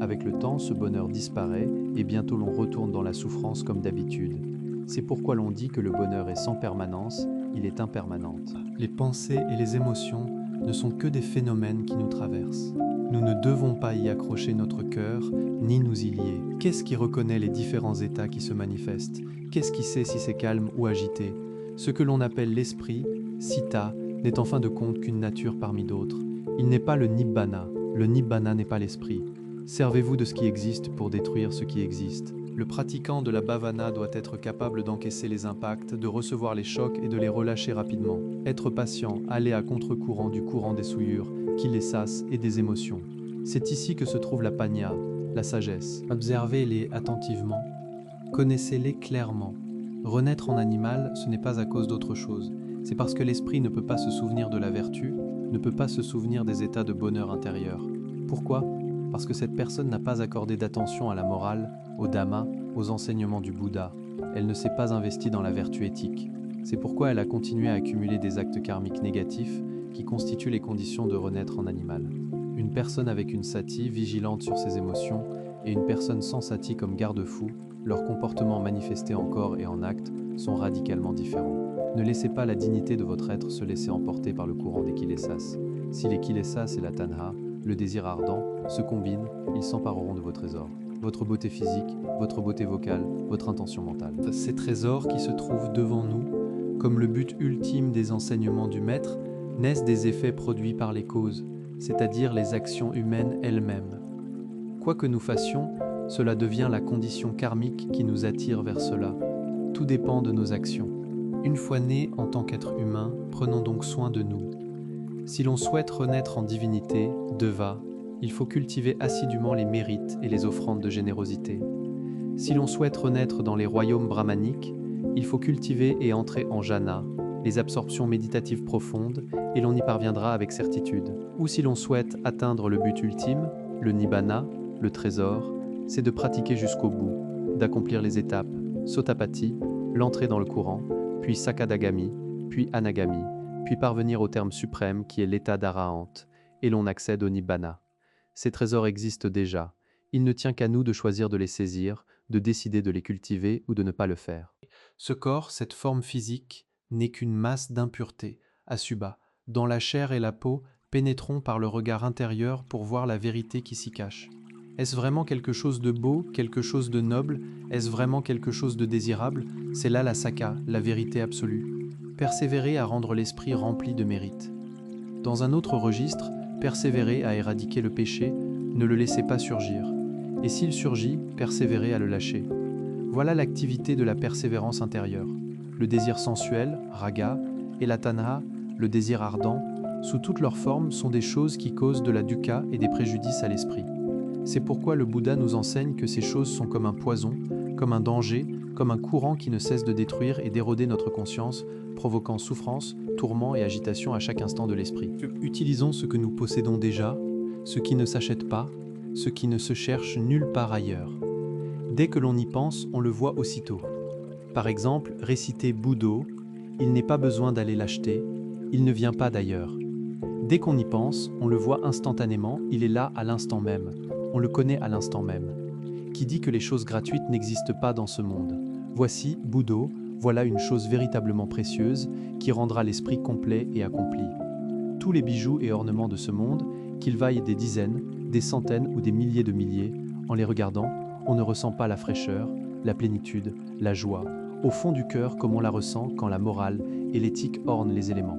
Avec le temps, ce bonheur disparaît et bientôt l'on retourne dans la souffrance comme d'habitude. C'est pourquoi l'on dit que le bonheur est sans permanence, il est impermanente. Les pensées et les émotions ne sont que des phénomènes qui nous traversent. Nous ne devons pas y accrocher notre cœur, ni nous y lier. Qu'est-ce qui reconnaît les différents états qui se manifestent? Qu'est-ce qui sait si c'est calme ou agité? Ce que l'on appelle l'esprit, citta, n'est en fin de compte qu'une nature parmi d'autres. Il n'est pas le nibbana. Le nibbana n'est pas l'esprit. Servez-vous de ce qui existe pour détruire ce qui existe. Le pratiquant de la bhavana doit être capable d'encaisser les impacts, de recevoir les chocs et de les relâcher rapidement. Être patient, aller à contre-courant du courant des souillures, qui les sasse et des émotions. C'est ici que se trouve la panya, la sagesse. Observez-les attentivement, connaissez-les clairement. Renaître en animal, ce n'est pas à cause d'autre chose. C'est parce que l'esprit ne peut pas se souvenir de la vertu, ne peut pas se souvenir des états de bonheur intérieur. Pourquoi ? Parce que cette personne n'a pas accordé d'attention à la morale, au dhamma, aux enseignements du Bouddha. Elle ne s'est pas investie dans la vertu éthique. C'est pourquoi elle a continué à accumuler des actes karmiques négatifs qui constituent les conditions de renaître en animal. Une personne avec une sati vigilante sur ses émotions et une personne sans sati comme garde-fou, leurs comportements manifestés en corps et en actes sont radicalement différents. Ne laissez pas la dignité de votre être se laisser emporter par le courant des kilesas. Si les kilesas et la tanha, le désir ardent, se combinent, ils s'empareront de vos trésors. Votre beauté physique, votre beauté vocale, votre intention mentale. Ces trésors qui se trouvent devant nous, comme le but ultime des enseignements du maître, naissent des effets produits par les causes, c'est-à-dire les actions humaines elles-mêmes. Quoi que nous fassions, cela devient la condition karmique qui nous attire vers cela. Tout dépend de nos actions. Une fois nés en tant qu'être humain, prenons donc soin de nous. Si l'on souhaite renaître en divinité, deva, il faut cultiver assidûment les mérites et les offrandes de générosité. Si l'on souhaite renaître dans les royaumes brahmaniques, il faut cultiver et entrer en jhana, les absorptions méditatives profondes, et l'on y parviendra avec certitude. Ou si l'on souhaite atteindre le but ultime, le nibbana, le trésor, c'est de pratiquer jusqu'au bout, d'accomplir les étapes, sotapati, l'entrée dans le courant, puis sakadagami, puis anagami, puis parvenir au terme suprême qui est l'état d'arahant, et l'on accède au nibbana. Ces trésors existent déjà. Il ne tient qu'à nous de choisir de les saisir, de décider de les cultiver ou de ne pas le faire. Ce corps, cette forme physique, n'est qu'une masse d'impuretés, asubha, dont la chair et la peau pénétrons par le regard intérieur pour voir la vérité qui s'y cache. Est-ce vraiment quelque chose de beau, quelque chose de noble? Est-ce vraiment quelque chose de désirable? C'est là la sakha, la vérité absolue. Persévérer à rendre l'esprit rempli de mérite. Dans un autre registre, persévérer à éradiquer le péché, ne le laissez pas surgir. Et s'il surgit, persévérez à le lâcher. Voilà l'activité de la persévérance intérieure. Le désir sensuel, raga, et la tanha, le désir ardent, sous toutes leurs formes, sont des choses qui causent de la dukkha et des préjudices à l'esprit. C'est pourquoi le Bouddha nous enseigne que ces choses sont comme un poison, comme un danger, comme un courant qui ne cesse de détruire et d'éroder notre conscience, provoquant souffrance, tourment et agitation à chaque instant de l'esprit. Utilisons ce que nous possédons déjà, ce qui ne s'achète pas, ce qui ne se cherche nulle part ailleurs. Dès que l'on y pense, on le voit aussitôt. Par exemple, réciter Buddho, il n'est pas besoin d'aller l'acheter, il ne vient pas d'ailleurs. Dès qu'on y pense, on le voit instantanément, il est là à l'instant même. On le connaît à l'instant même. Qui dit que les choses gratuites n'existent pas dans ce monde? Voici, Buddho, voilà une chose véritablement précieuse qui rendra l'esprit complet et accompli. Tous les bijoux et ornements de ce monde, qu'ils vaillent des dizaines, des centaines ou des milliers de milliers, en les regardant, on ne ressent pas la fraîcheur, la plénitude, la joie, au fond du cœur comme on la ressent quand la morale et l'éthique ornent les éléments.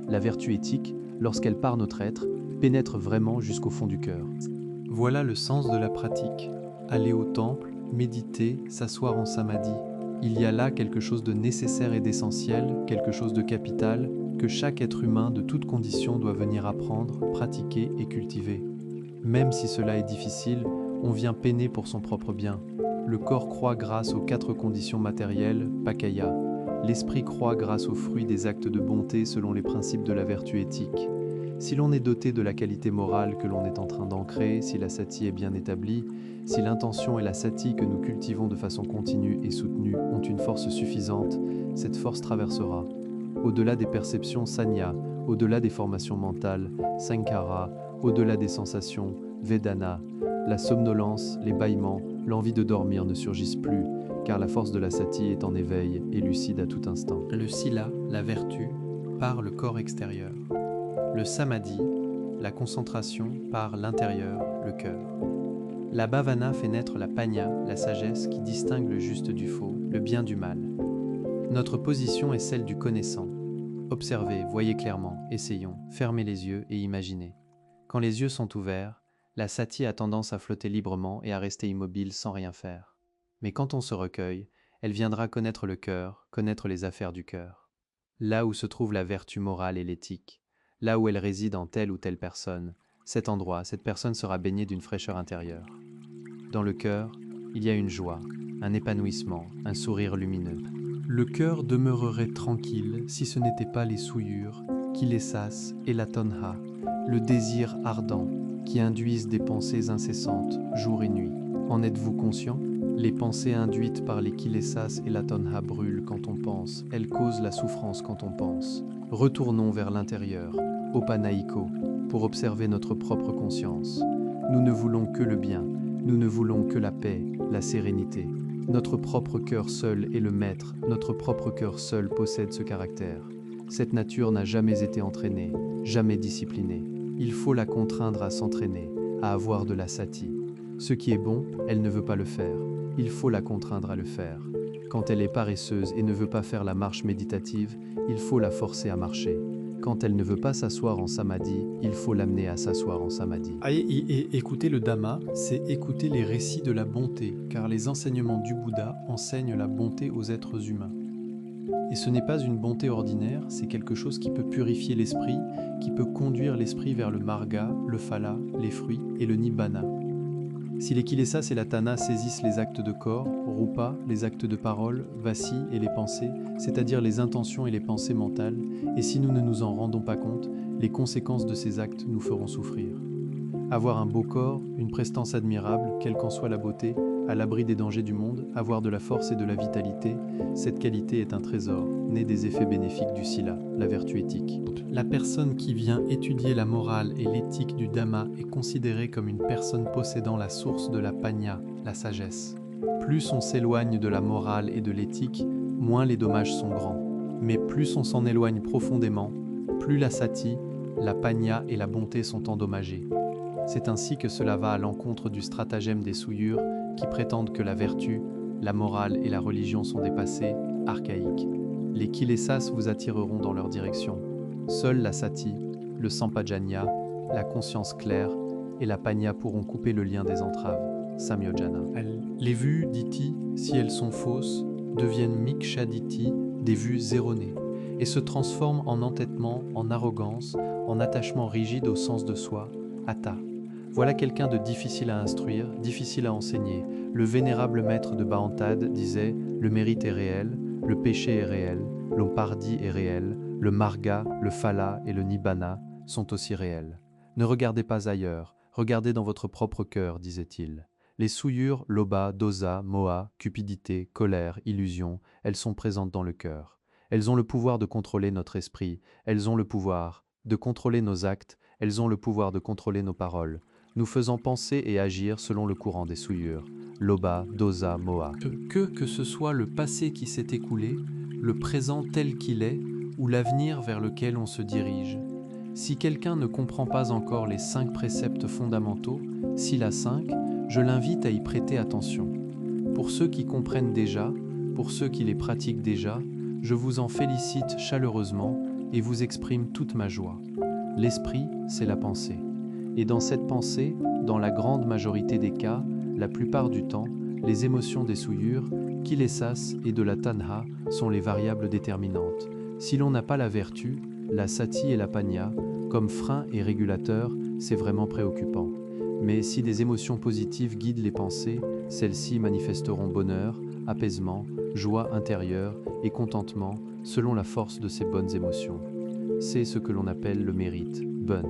La vertu éthique, lorsqu'elle part notre être, pénètre vraiment jusqu'au fond du cœur. Voilà le sens de la pratique. Aller au temple, méditer, s'asseoir en samadhi. Il y a là quelque chose de nécessaire et d'essentiel, quelque chose de capital, que chaque être humain de toute condition doit venir apprendre, pratiquer et cultiver. Même si cela est difficile, on vient peiner pour son propre bien. Le corps croît grâce aux 4 conditions matérielles, pakaya. L'esprit croît grâce aux fruits des actes de bonté selon les principes de la vertu éthique. Si l'on est doté de la qualité morale que l'on est en train d'ancrer, si la sati est bien établie, si l'intention et la sati que nous cultivons de façon continue et soutenue ont une force suffisante, cette force traversera. Au-delà des perceptions sanya, au-delà des formations mentales, sankara, au-delà des sensations, vedana, la somnolence, les bâillements, l'envie de dormir ne surgissent plus, car la force de la sati est en éveil et lucide à tout instant. Le sila, la vertu, par le corps extérieur. Le samadhi, la concentration, par l'intérieur, le cœur. La bhavana fait naître la panya, la sagesse qui distingue le juste du faux, le bien du mal. Notre position est celle du connaissant. Observez, voyez clairement, essayons, fermez les yeux et imaginez. Quand les yeux sont ouverts, la sati a tendance à flotter librement et à rester immobile sans rien faire. Mais quand on se recueille, elle viendra connaître le cœur, connaître les affaires du cœur. Là où se trouve la vertu morale et l'éthique, là où elle réside en telle ou telle personne, cet endroit, cette personne sera baignée d'une fraîcheur intérieure. Dans le cœur, il y a une joie, un épanouissement, un sourire lumineux. Le cœur demeurerait tranquille si ce n'était pas les souillures, kilesas et la tonha, le désir ardent, qui induisent des pensées incessantes, jour et nuit. En êtes-vous conscient ? Les pensées induites par les kilesas et la tonha brûlent quand on pense, elles causent la souffrance quand on pense. Retournons vers l'intérieur, au panaïko, pour observer notre propre conscience. Nous ne voulons que le bien, nous ne voulons que la paix, la sérénité. Notre propre cœur seul est le maître, notre propre cœur seul possède ce caractère. Cette nature n'a jamais été entraînée, jamais disciplinée. Il faut la contraindre à s'entraîner, à avoir de la sati. Ce qui est bon, elle ne veut pas le faire. Il faut la contraindre à le faire. Quand elle est paresseuse et ne veut pas faire la marche méditative, il faut la forcer à marcher. Quand elle ne veut pas s'asseoir en samadhi, il faut l'amener à s'asseoir en samadhi. Écouter le Dhamma, c'est écouter les récits de la bonté, car les enseignements du Bouddha enseignent la bonté aux êtres humains. Et ce n'est pas une bonté ordinaire, c'est quelque chose qui peut purifier l'esprit, qui peut conduire l'esprit vers le marga, le phala, les fruits et le nibbana. Si les kilesas et la tana saisissent les actes de corps, rupa, les actes de parole, vasi et les pensées, c'est-à-dire les intentions et les pensées mentales, et si nous ne nous en rendons pas compte, les conséquences de ces actes nous feront souffrir. Avoir un beau corps, une prestance admirable, quelle qu'en soit la beauté, à l'abri des dangers du monde, avoir de la force et de la vitalité, cette qualité est un trésor, né des effets bénéfiques du sila, la vertu éthique. La personne qui vient étudier la morale et l'éthique du Dhamma est considérée comme une personne possédant la source de la panya, la sagesse. Plus on s'éloigne de la morale et de l'éthique, moins les dommages sont grands. Mais plus on s'en éloigne profondément, plus la sati, la panya et la bonté sont endommagées. C'est ainsi que cela va à l'encontre du stratagème des souillures qui prétendent que la vertu, la morale et la religion sont dépassées, archaïques. Les kilesas vous attireront dans leur direction. Seule la sati, le sampajanya, la conscience claire et la panya pourront couper le lien des entraves, samyojana. Les vues, dit-il, si elles sont fausses, deviennent mikshaditi, des vues erronées, et se transforment en entêtement, en arrogance, en attachement rigide au sens de soi, atta. Voilà quelqu'un de difficile à instruire, difficile à enseigner. Le vénérable maître de Bhantad disait « Le mérite est réel, le péché est réel, l'opardi est réel, le marga, le phala et le nibbana sont aussi réels. Ne regardez pas ailleurs, regardez dans votre propre cœur, disait-il. Les souillures, loba, dosa, moha, cupidité, colère, illusion, elles sont présentes dans le cœur. Elles ont le pouvoir de contrôler notre esprit, elles ont le pouvoir de contrôler nos actes, elles ont le pouvoir de contrôler nos paroles. Nous faisons penser et agir selon le courant des souillures, loba, dosa, moha. Que ce soit le passé qui s'est écoulé, le présent tel qu'il est, ou l'avenir vers lequel on se dirige. Si quelqu'un ne comprend pas encore les 5 préceptes fondamentaux, Sila 5, je l'invite à y prêter attention. Pour ceux qui comprennent déjà, pour ceux qui les pratiquent déjà, je vous en félicite chaleureusement et vous exprime toute ma joie. L'esprit, c'est la pensée. Et dans cette pensée, dans la grande majorité des cas, la plupart du temps, Les émotions des souillures, kilesas et de la tanha sont les variables déterminantes. Si l'on n'a pas la vertu, la sati et la panya, comme frein et régulateur, c'est vraiment préoccupant. Mais si des émotions positives guident les pensées, celles-ci manifesteront bonheur, apaisement, joie intérieure et contentement selon la force de ces bonnes émotions. C'est ce que l'on appelle le mérite, bun.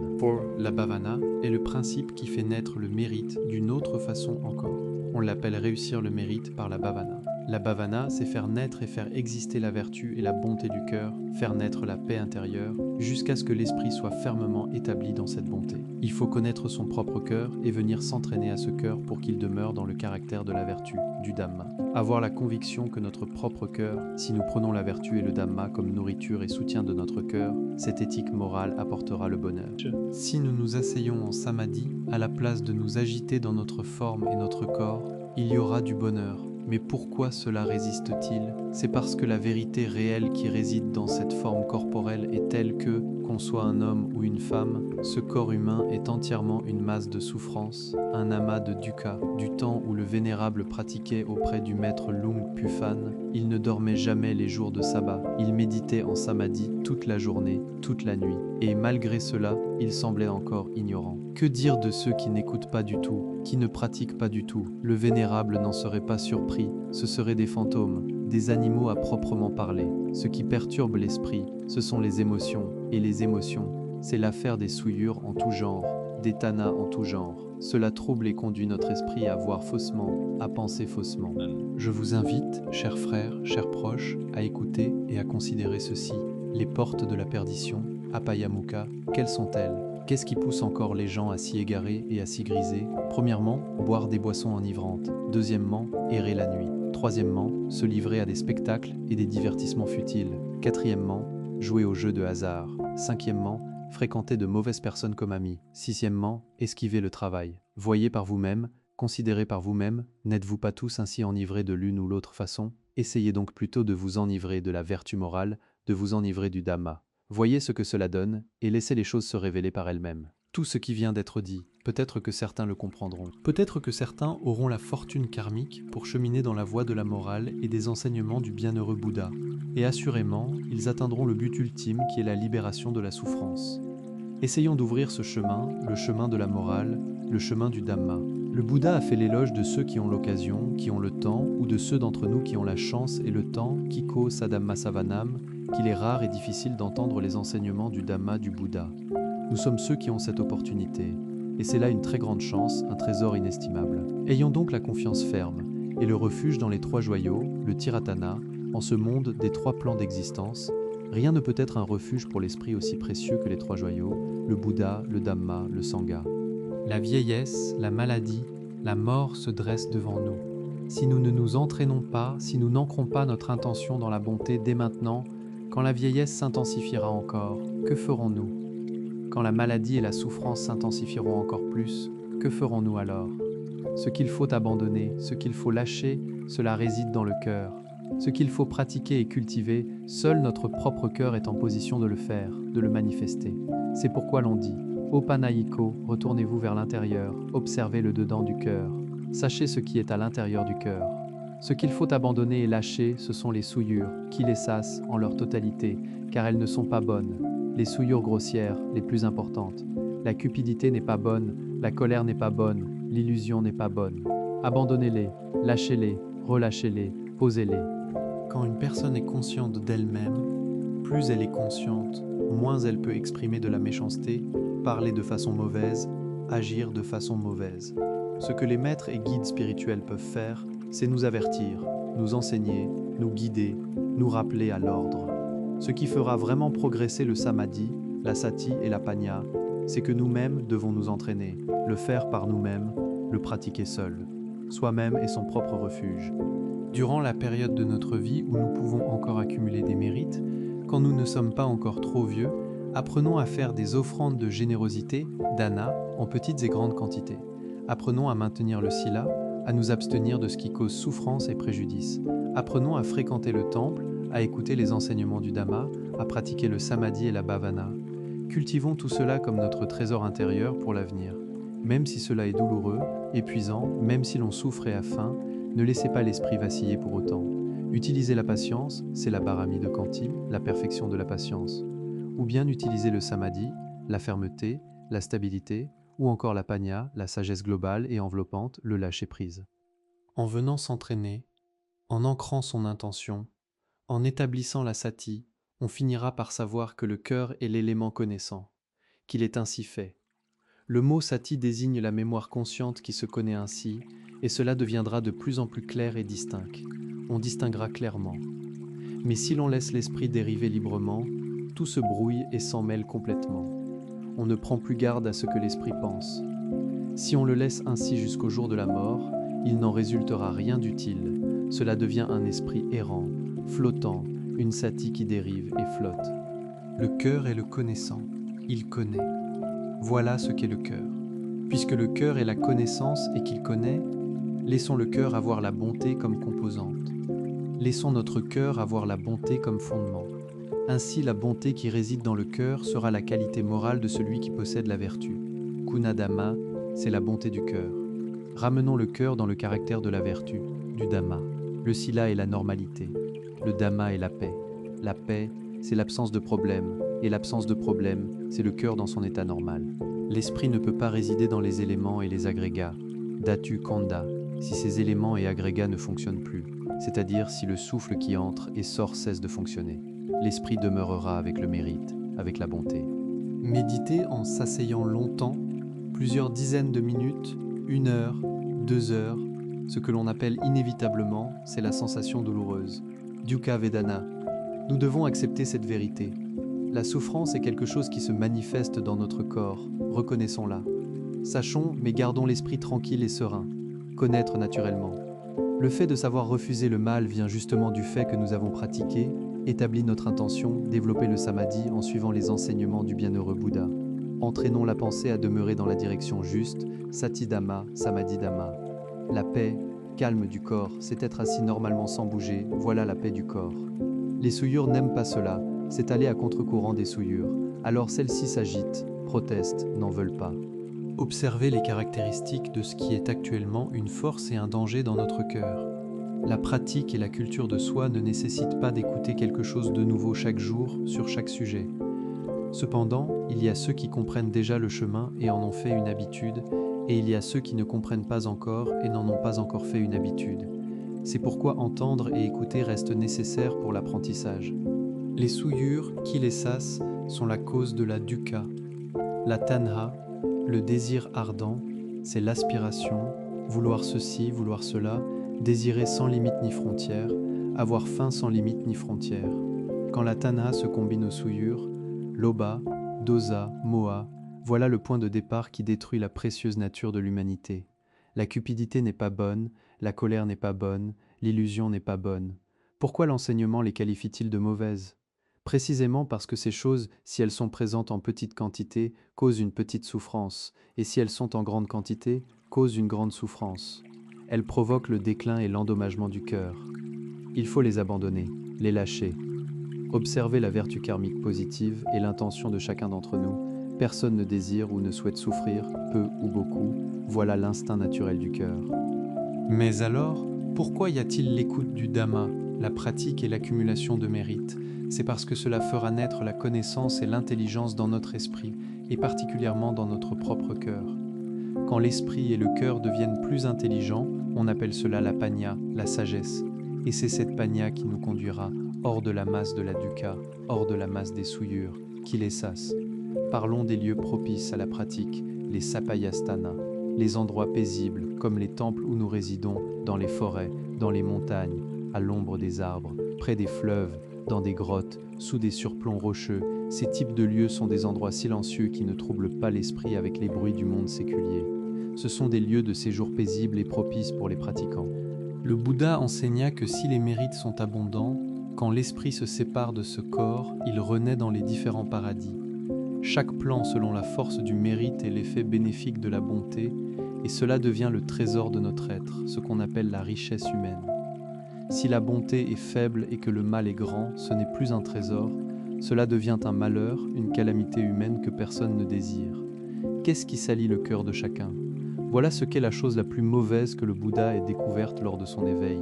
La bhavana est le principe qui fait naître le mérite d'une autre façon encore. On l'appelle réussir le mérite par la bhavana. La bhavana, c'est faire naître et faire exister la vertu et la bonté du cœur, faire naître la paix intérieure, jusqu'à ce que l'esprit soit fermement établi dans cette bonté. Il faut connaître son propre cœur et venir s'entraîner à ce cœur pour qu'il demeure dans le caractère de la vertu, du Dhamma. Avoir la conviction que notre propre cœur, si nous prenons la vertu et le Dhamma comme nourriture et soutien de notre cœur, cette éthique morale apportera le bonheur. Si nous nous asseyons en samadhi, à la place de nous agiter dans notre forme et notre corps, il y aura du bonheur. Mais pourquoi cela résiste-t-il? C'est parce que la vérité réelle qui réside dans cette forme corporelle est telle que, qu'on soit un homme ou une femme, ce corps humain est entièrement une masse de souffrance, un amas de dukkha. Du temps où le vénérable pratiquait auprès du maître Lung Pufan, il ne dormait jamais les jours de sabbat, il méditait en samadhi toute la journée, toute la nuit, et malgré cela, il semblait encore ignorant. Que dire de ceux qui n'écoutent pas du tout, qui ne pratiquent pas du tout? Le vénérable n'en serait pas surpris, ce seraient des fantômes, des animaux à proprement parler. Ce qui perturbe l'esprit, ce sont les émotions, et les émotions, c'est l'affaire des souillures en tout genre, des tannas en tout genre. Cela trouble et conduit notre esprit à voir faussement, à penser faussement. Je vous invite, chers frères, chers proches, à écouter et à considérer ceci. Les portes de la perdition, Apayamukha, quelles sont-elles? Qu'est-ce qui pousse encore les gens à s'y égarer et à s'y griser? Premièrement, boire des boissons enivrantes. Deuxièmement, errer la nuit. Troisièmement, se livrer à des spectacles et des divertissements futiles. Quatrièmement, jouer aux jeux de hasard. Cinquièmement, fréquenter de mauvaises personnes comme amis. Sixièmement, esquiver le travail. Voyez par vous-même, considérez par vous-même, n'êtes-vous pas tous ainsi enivrés de l'une ou l'autre façon? Essayez donc plutôt de vous enivrer de la vertu morale, de vous enivrer du Dhamma. Voyez ce que cela donne et laissez les choses se révéler par elles-mêmes. Tout ce qui vient d'être dit, peut-être que certains le comprendront. Peut-être que certains auront la fortune karmique pour cheminer dans la voie de la morale et des enseignements du bienheureux Bouddha. Et assurément, ils atteindront le but ultime qui est la libération de la souffrance. Essayons d'ouvrir ce chemin, le chemin de la morale, le chemin du Dhamma. Le Bouddha a fait l'éloge de ceux qui ont l'occasion, qui ont le temps, ou de ceux d'entre nous qui ont la chance et le temps, Kiko Sadhamma Savanam, qu'il est rare et difficile d'entendre les enseignements du Dhamma du Bouddha. Nous sommes ceux qui ont cette opportunité, et c'est là une très grande chance, un trésor inestimable. Ayons donc la confiance ferme, et le refuge dans les trois joyaux, le Tiratana, en ce monde des trois plans d'existence. Rien ne peut être un refuge pour l'esprit aussi précieux que les trois joyaux, le Bouddha, le Dhamma, le Sangha. La vieillesse, la maladie, la mort se dressent devant nous. Si nous ne nous entraînons pas, si nous n'ancrons pas notre intention dans la bonté dès maintenant, quand la vieillesse s'intensifiera encore, que ferons-nous? Quand la maladie et la souffrance s'intensifieront encore plus, que ferons-nous alors? Ce qu'il faut abandonner, ce qu'il faut lâcher, cela réside dans le cœur. Ce qu'il faut pratiquer et cultiver, seul notre propre cœur est en position de le faire, de le manifester. C'est pourquoi l'on dit « Opanayiko, retournez-vous vers l'intérieur, observez le dedans du cœur. Sachez ce qui est à l'intérieur du cœur. » Ce qu'il faut abandonner et lâcher, ce sont les souillures, kilesas en leur totalité, car elles ne sont pas bonnes. Les souillures grossières, les plus importantes. La cupidité n'est pas bonne, la colère n'est pas bonne, l'illusion n'est pas bonne. Abandonnez-les, lâchez-les, relâchez-les, posez-les. Quand une personne est consciente d'elle-même, plus elle est consciente, moins elle peut exprimer de la méchanceté, parler de façon mauvaise, agir de façon mauvaise. Ce que les maîtres et guides spirituels peuvent faire, c'est nous avertir, nous enseigner, nous guider, nous rappeler à l'ordre. Ce qui fera vraiment progresser le samadhi, la sati et la panya, c'est que nous-mêmes devons nous entraîner, le faire par nous-mêmes, le pratiquer seul. Soi-même est son propre refuge. Durant la période de notre vie où nous pouvons encore accumuler des mérites, quand nous ne sommes pas encore trop vieux, apprenons à faire des offrandes de générosité, dana, en petites et grandes quantités. Apprenons à maintenir le sila, à nous abstenir de ce qui cause souffrance et préjudice. Apprenons à fréquenter le temple, à écouter les enseignements du Dhamma, à pratiquer le samadhi et la bhavana. Cultivons tout cela comme notre trésor intérieur pour l'avenir. Même si cela est douloureux, épuisant, même si l'on souffre et a faim, Ne laissez pas l'esprit vaciller pour autant. Utilisez la patience, c'est la parami de Kanti, la perfection de la patience. Ou bien utilisez le samadhi, la fermeté, la stabilité, ou encore la panya, la sagesse globale et enveloppante, le lâcher-prise. En venant s'entraîner, en ancrant son intention, en établissant la sati, on finira par savoir que le cœur est l'élément connaissant, qu'il est ainsi fait. Le mot sati désigne la mémoire consciente qui se connaît ainsi, et cela deviendra de plus en plus clair et distinct. On distinguera clairement. Mais si l'on laisse l'esprit dériver librement, tout se brouille et s'en mêle complètement. On ne prend plus garde à ce que l'esprit pense. Si on le laisse ainsi jusqu'au jour de la mort, il n'en résultera rien d'utile. Cela devient un esprit errant, flottant, une sati qui dérive et flotte. Le cœur est le connaissant, il connaît. Voilà ce qu'est le cœur. Puisque le cœur est la connaissance et qu'il connaît, laissons le cœur avoir la bonté comme composante. Laissons notre cœur avoir la bonté comme fondement. Ainsi, la bonté qui réside dans le cœur sera la qualité morale de celui qui possède la vertu. Kunadhamma, c'est la bonté du cœur. Ramenons le cœur dans le caractère de la vertu, du dhamma. Le sila est la normalité. Le dhamma est la paix. La paix, c'est l'absence de problème. Et l'absence de problème, c'est le cœur dans son état normal. L'esprit ne peut pas résider dans les éléments et les agrégats. Dhatu kanda, si ces éléments et agrégats ne fonctionnent plus, c'est-à-dire si le souffle qui entre et sort cesse de fonctionner. L'esprit demeurera avec le mérite, avec la bonté. Méditer en s'asseyant longtemps, plusieurs dizaines de minutes, 1 heure, 2 heures, ce que l'on appelle inévitablement, c'est la sensation douloureuse. Dukkha Vedana. Nous devons accepter cette vérité. La souffrance est quelque chose qui se manifeste dans notre corps, reconnaissons-la. Sachons, mais gardons l'esprit tranquille et serein. Connaître naturellement. Le fait de savoir refuser le mal vient justement du fait que nous avons pratiqué, établi notre intention, développé le samadhi en suivant les enseignements du bienheureux Bouddha. Entraînons la pensée à demeurer dans la direction juste, Satidhamma, Samadhidhamma. La paix, calme du corps, c'est être assis normalement sans bouger, voilà la paix du corps. Les souillures n'aiment pas cela, c'est aller à contre-courant des souillures. Alors celles-ci s'agitent, protestent, n'en veulent pas. Observez les caractéristiques de ce qui est actuellement une force et un danger dans notre cœur. La pratique et la culture de soi ne nécessitent pas d'écouter quelque chose de nouveau chaque jour sur chaque sujet. Cependant, il y a ceux qui comprennent déjà le chemin et en ont fait une habitude, et il y a ceux qui ne comprennent pas encore et n'en ont pas encore fait une habitude. C'est pourquoi entendre et écouter reste nécessaire pour l'apprentissage. Les souillures, kilesas, sont la cause de la dukkha. La tanha, le désir ardent, c'est l'aspiration, vouloir ceci, vouloir cela, désirer sans limite ni frontière, avoir faim sans limite ni frontière. Quand la tanha se combine aux souillures, lobha, dosa, moha, voilà le point de départ qui détruit la précieuse nature de l'humanité. La cupidité n'est pas bonne, la colère n'est pas bonne, l'illusion n'est pas bonne. Pourquoi l'enseignement les qualifie-t-il de mauvaises ? Précisément parce que ces choses, si elles sont présentes en petite quantité, causent une petite souffrance, et si elles sont en grande quantité, causent une grande souffrance. Elles provoquent le déclin et l'endommagement du cœur. Il faut les abandonner, les lâcher. Observez la vertu karmique positive et l'intention de chacun d'entre nous. Personne ne désire ou ne souhaite souffrir, peu ou beaucoup, voilà l'instinct naturel du cœur. Mais alors, pourquoi y a-t-il l'écoute du Dhamma, la pratique et l'accumulation de mérites ? C'est parce que cela fera naître la connaissance et l'intelligence dans notre esprit, et particulièrement dans notre propre cœur. Quand l'esprit et le cœur deviennent plus intelligents, on appelle cela la panya, la sagesse. Et c'est cette panya qui nous conduira hors de la masse de la dukkha, hors de la masse des souillures, kilesas. Parlons des lieux propices à la pratique, les sapayasthana, les endroits paisibles comme les temples où nous résidons, dans les forêts, dans les montagnes, à l'ombre des arbres, près des fleuves, dans des grottes, sous des surplombs rocheux. Ces types de lieux sont des endroits silencieux qui ne troublent pas l'esprit avec les bruits du monde séculier. Ce sont des lieux de séjour paisibles et propices pour les pratiquants. Le Bouddha enseigna que si les mérites sont abondants, quand l'esprit se sépare de ce corps, il renaît dans les différents paradis. Chaque plan selon la force du mérite et l'effet bénéfique de la bonté, et cela devient le trésor de notre être, ce qu'on appelle la richesse humaine. Si la bonté est faible et que le mal est grand, ce n'est plus un trésor, cela devient un malheur, une calamité humaine que personne ne désire. Qu'est-ce qui salit le cœur de chacun ? Voilà ce qu'est la chose la plus mauvaise que le Bouddha ait découverte lors de son éveil.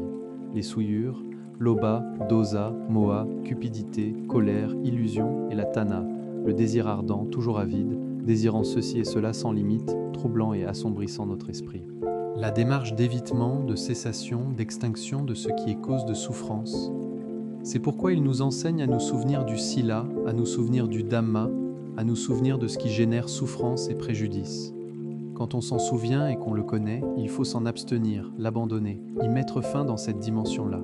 Les souillures, loba, dosa, moha, cupidité, colère, illusion et la tana, le désir ardent, toujours avide, désirant ceci et cela sans limite, troublant et assombrissant notre esprit. La démarche d'évitement, de cessation, d'extinction de ce qui est cause de souffrance. C'est pourquoi il nous enseigne à nous souvenir du sila, à nous souvenir du dhamma, à nous souvenir de ce qui génère souffrance et préjudice. Quand on s'en souvient et qu'on le connaît, il faut s'en abstenir, l'abandonner, y mettre fin dans cette dimension-là.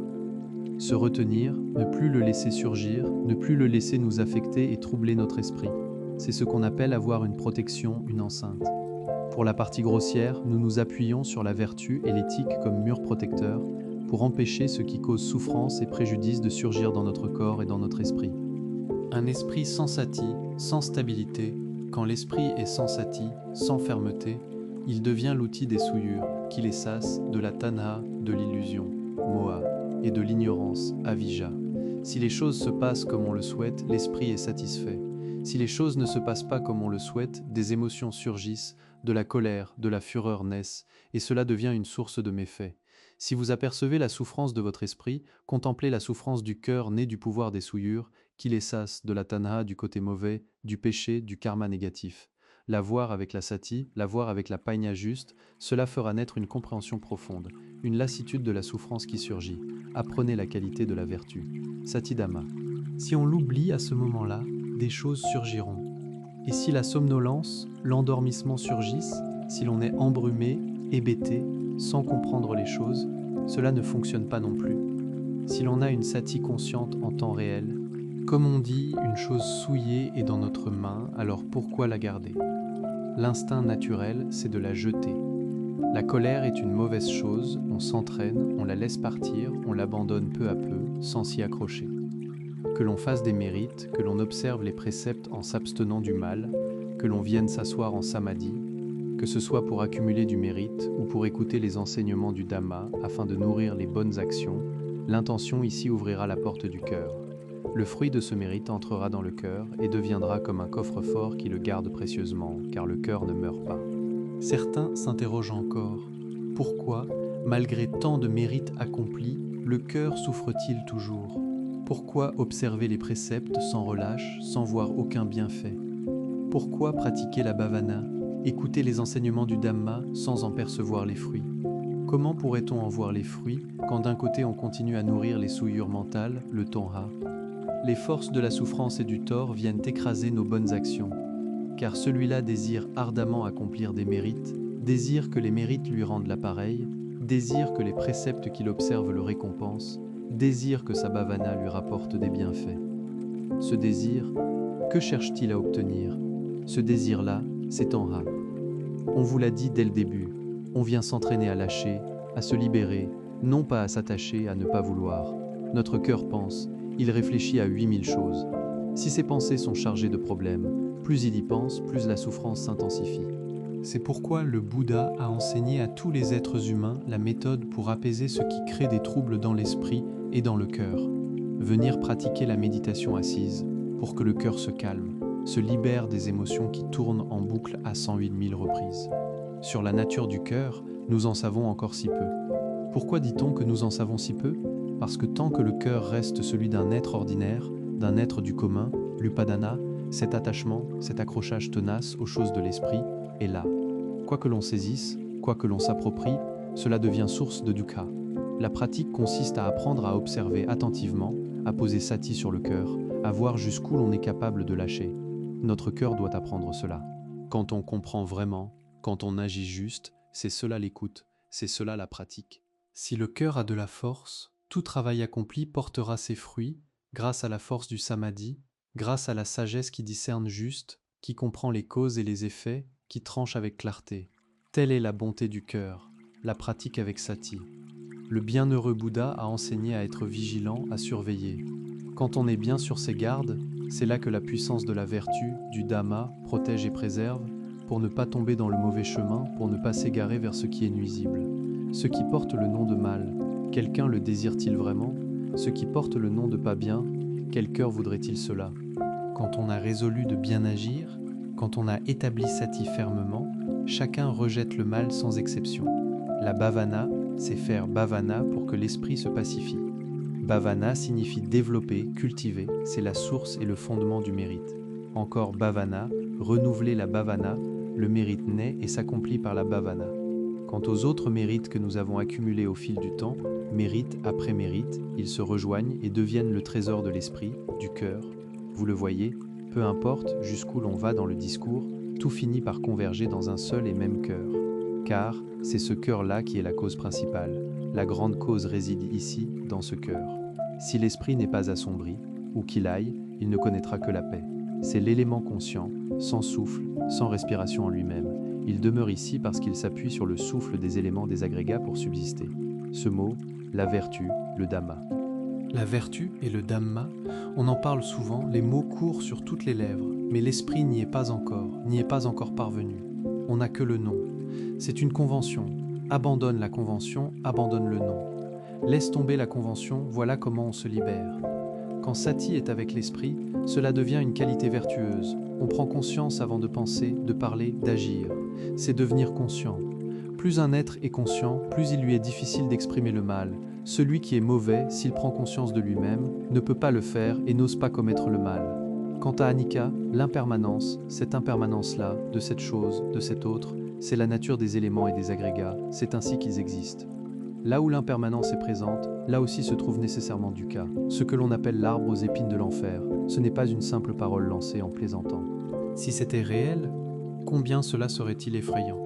Se retenir, ne plus le laisser surgir, ne plus le laisser nous affecter et troubler notre esprit. C'est ce qu'on appelle avoir une protection, une enceinte. Pour la partie grossière, nous nous appuyons sur la vertu et l'éthique comme mur protecteur pour empêcher ce qui cause souffrance et préjudice de surgir dans notre corps et dans notre esprit. Un esprit sans sati, sans stabilité, quand l'esprit est sans sati, sans fermeté, il devient l'outil des souillures, qui les sasse, de la tanha, de l'illusion, moha, et de l'ignorance, avijja. Si les choses se passent comme on le souhaite, l'esprit est satisfait. Si les choses ne se passent pas comme on le souhaite, des émotions surgissent, de la colère, de la fureur naissent, et cela devient une source de méfaits. Si vous apercevez la souffrance de votre esprit, contemplez la souffrance du cœur né du pouvoir des souillures, qui les sasse, de la tanha, du côté mauvais, du péché, du karma négatif. La voir avec la sati, la voir avec la païna juste, cela fera naître une compréhension profonde, une lassitude de la souffrance qui surgit. Apprenez la qualité de la vertu. Satidhamma. Si on l'oublie à ce moment-là, des choses surgiront. Et si la somnolence, l'endormissement surgissent, si l'on est embrumé, hébété, sans comprendre les choses, cela ne fonctionne pas non plus. Si l'on a une sati consciente en temps réel, comme on dit, une chose souillée est dans notre main, alors pourquoi la garder? L'instinct naturel, c'est de la jeter. La colère est une mauvaise chose, on s'entraîne, on la laisse partir, on l'abandonne peu à peu, sans s'y accrocher. Que l'on fasse des mérites, que l'on observe les préceptes en s'abstenant du mal, que l'on vienne s'asseoir en samadhi, que ce soit pour accumuler du mérite ou pour écouter les enseignements du Dhamma afin de nourrir les bonnes actions, l'intention ici ouvrira la porte du cœur. Le fruit de ce mérite entrera dans le cœur et deviendra comme un coffre-fort qui le garde précieusement, car le cœur ne meurt pas. Certains s'interrogent encore. Pourquoi, malgré tant de mérites accomplis, le cœur souffre-t-il toujours? Pourquoi observer les préceptes sans relâche, sans voir aucun bienfait? Pourquoi pratiquer la bhavana, écouter les enseignements du Dhamma sans en percevoir les fruits? Comment pourrait-on en voir les fruits quand d'un côté on continue à nourrir les souillures mentales, le tanha? Les forces de la souffrance et du tort viennent écraser nos bonnes actions, car celui-là désire ardemment accomplir des mérites, désire que les mérites lui rendent l'appareil, désire que les préceptes qu'il observe le récompensent, désire que sa bhavana lui rapporte des bienfaits. Ce désir, que cherche-t-il à obtenir? Ce désir-là, c'est tanha. On vous l'a dit dès le début, on vient s'entraîner à lâcher, à se libérer, non pas à s'attacher, à ne pas vouloir. Notre cœur pense, il réfléchit à 8000 choses. Si ses pensées sont chargées de problèmes, plus il y pense, plus la souffrance s'intensifie. C'est pourquoi le Bouddha a enseigné à tous les êtres humains la méthode pour apaiser ce qui crée des troubles dans l'esprit et dans le cœur. Venir pratiquer la méditation assise pour que le cœur se calme, se libère des émotions qui tournent en boucle à 108 000 reprises. Sur la nature du cœur, nous en savons encore si peu. Pourquoi dit-on que nous en savons si peu? Parce que tant que le cœur reste celui d'un être ordinaire, d'un être du commun, l'upadana, cet attachement, cet accrochage tenace aux choses de l'esprit est là. Quoi que l'on saisisse, quoi que l'on s'approprie, cela devient source de dukkha. La pratique consiste à apprendre à observer attentivement, à poser sati sur le cœur, à voir jusqu'où l'on est capable de lâcher. Notre cœur doit apprendre cela. Quand on comprend vraiment, quand on agit juste, c'est cela l'écoute, c'est cela la pratique. Si le cœur a de la force, tout travail accompli portera ses fruits grâce à la force du samadhi, grâce à la sagesse qui discerne juste, qui comprend les causes et les effets, qui tranche avec clarté. Telle est la bonté du cœur, la pratique avec sati. Le bienheureux Bouddha a enseigné à être vigilant, à surveiller. Quand on est bien sur ses gardes, c'est là que la puissance de la vertu, du Dhamma, protège et préserve, pour ne pas tomber dans le mauvais chemin, pour ne pas s'égarer vers ce qui est nuisible. Ce qui porte le nom de mal, quelqu'un le désire-t-il vraiment? Ce qui porte le nom de pas bien, quel cœur voudrait-il cela? Quand on a résolu de bien agir, Quand on a établi Sati fermement, chacun rejette le mal sans exception. La bhavana, c'est faire bhavana pour que l'esprit se pacifie. Bhavana signifie développer, cultiver, c'est la source et le fondement du mérite. Encore bhavana, renouveler la bhavana, le mérite naît et s'accomplit par la bhavana. Quant aux autres mérites que nous avons accumulés au fil du temps, mérite après mérite, ils se rejoignent et deviennent le trésor de l'esprit, du cœur. Vous le voyez, peu importe jusqu'où l'on va dans le discours, tout finit par converger dans un seul et même cœur. Car c'est ce cœur-là qui est la cause principale. La grande cause réside ici, dans ce cœur. Si l'esprit n'est pas assombri, où qu'il aille, il ne connaîtra que la paix. C'est l'élément conscient, sans souffle, sans respiration en lui-même. Il demeure ici parce qu'il s'appuie sur le souffle des éléments des agrégats pour subsister. Ce mot, la vertu, le dhamma. La vertu et le dhamma, on en parle souvent, les mots courent sur toutes les lèvres, mais l'esprit n'y est pas encore parvenu. On n'a que le nom. C'est une convention. Abandonne la convention, abandonne le nom. Laisse tomber la convention, voilà comment on se libère. Quand Sati est avec l'esprit, cela devient une qualité vertueuse. On prend conscience avant de penser, de parler, d'agir. C'est devenir conscient. Plus un être est conscient, plus il lui est difficile d'exprimer le mal. Celui qui est mauvais, s'il prend conscience de lui-même, ne peut pas le faire et n'ose pas commettre le mal. Quant à Anicca, l'impermanence, cette impermanence-là, de cette chose, de cet autre, c'est la nature des éléments et des agrégats, c'est ainsi qu'ils existent. Là où l'impermanence est présente, là aussi se trouve nécessairement dukkha, ce que l'on appelle l'arbre aux épines de l'enfer. Ce n'est pas une simple parole lancée en plaisantant. Si c'était réel, combien cela serait-il effrayant?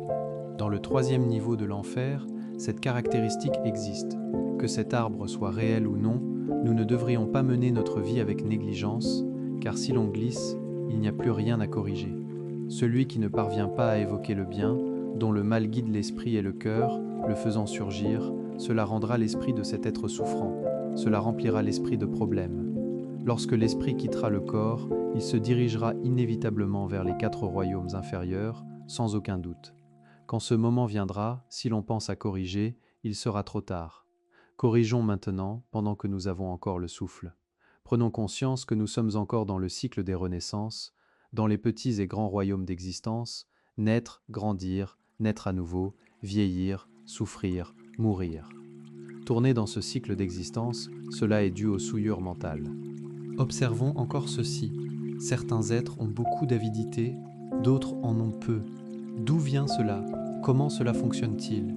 Dans le troisième niveau de l'enfer, cette caractéristique existe. Que cet arbre soit réel ou non, nous ne devrions pas mener notre vie avec négligence, car si l'on glisse, il n'y a plus rien à corriger. Celui qui ne parvient pas à évoquer le bien, dont le mal guide l'esprit et le cœur, le faisant surgir, cela rendra l'esprit de cet être souffrant, cela remplira l'esprit de problèmes. Lorsque l'esprit quittera le corps, il se dirigera inévitablement vers les 4 royaumes inférieurs, sans aucun doute. Quand ce moment viendra, si l'on pense à corriger, il sera trop tard. Corrigeons maintenant, pendant que nous avons encore le souffle. Prenons conscience que nous sommes encore dans le cycle des renaissances, dans les petits et grands royaumes d'existence, naître, grandir, naître à nouveau, vieillir, souffrir, mourir. Tourner dans ce cycle d'existence, cela est dû aux souillures mentales. Observons encore ceci. Certains êtres ont beaucoup d'avidité, d'autres en ont peu. D'où vient cela? Comment cela fonctionne-t-il?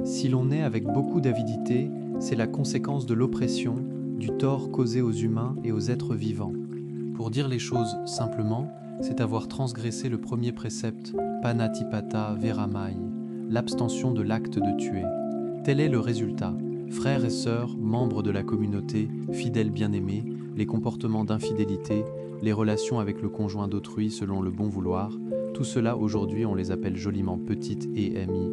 Si l'on est avec beaucoup d'avidité, c'est la conséquence de l'oppression, du tort causé aux humains et aux êtres vivants. Pour dire les choses simplement, c'est avoir transgressé le premier précepte, Panatipata Veramai, l'abstention de l'acte de tuer. Tel est le résultat. Frères et sœurs, membres de la communauté, fidèles bien-aimés, les comportements d'infidélité, les relations avec le conjoint d'autrui selon le bon vouloir, tout cela aujourd'hui on les appelle joliment petites EMI,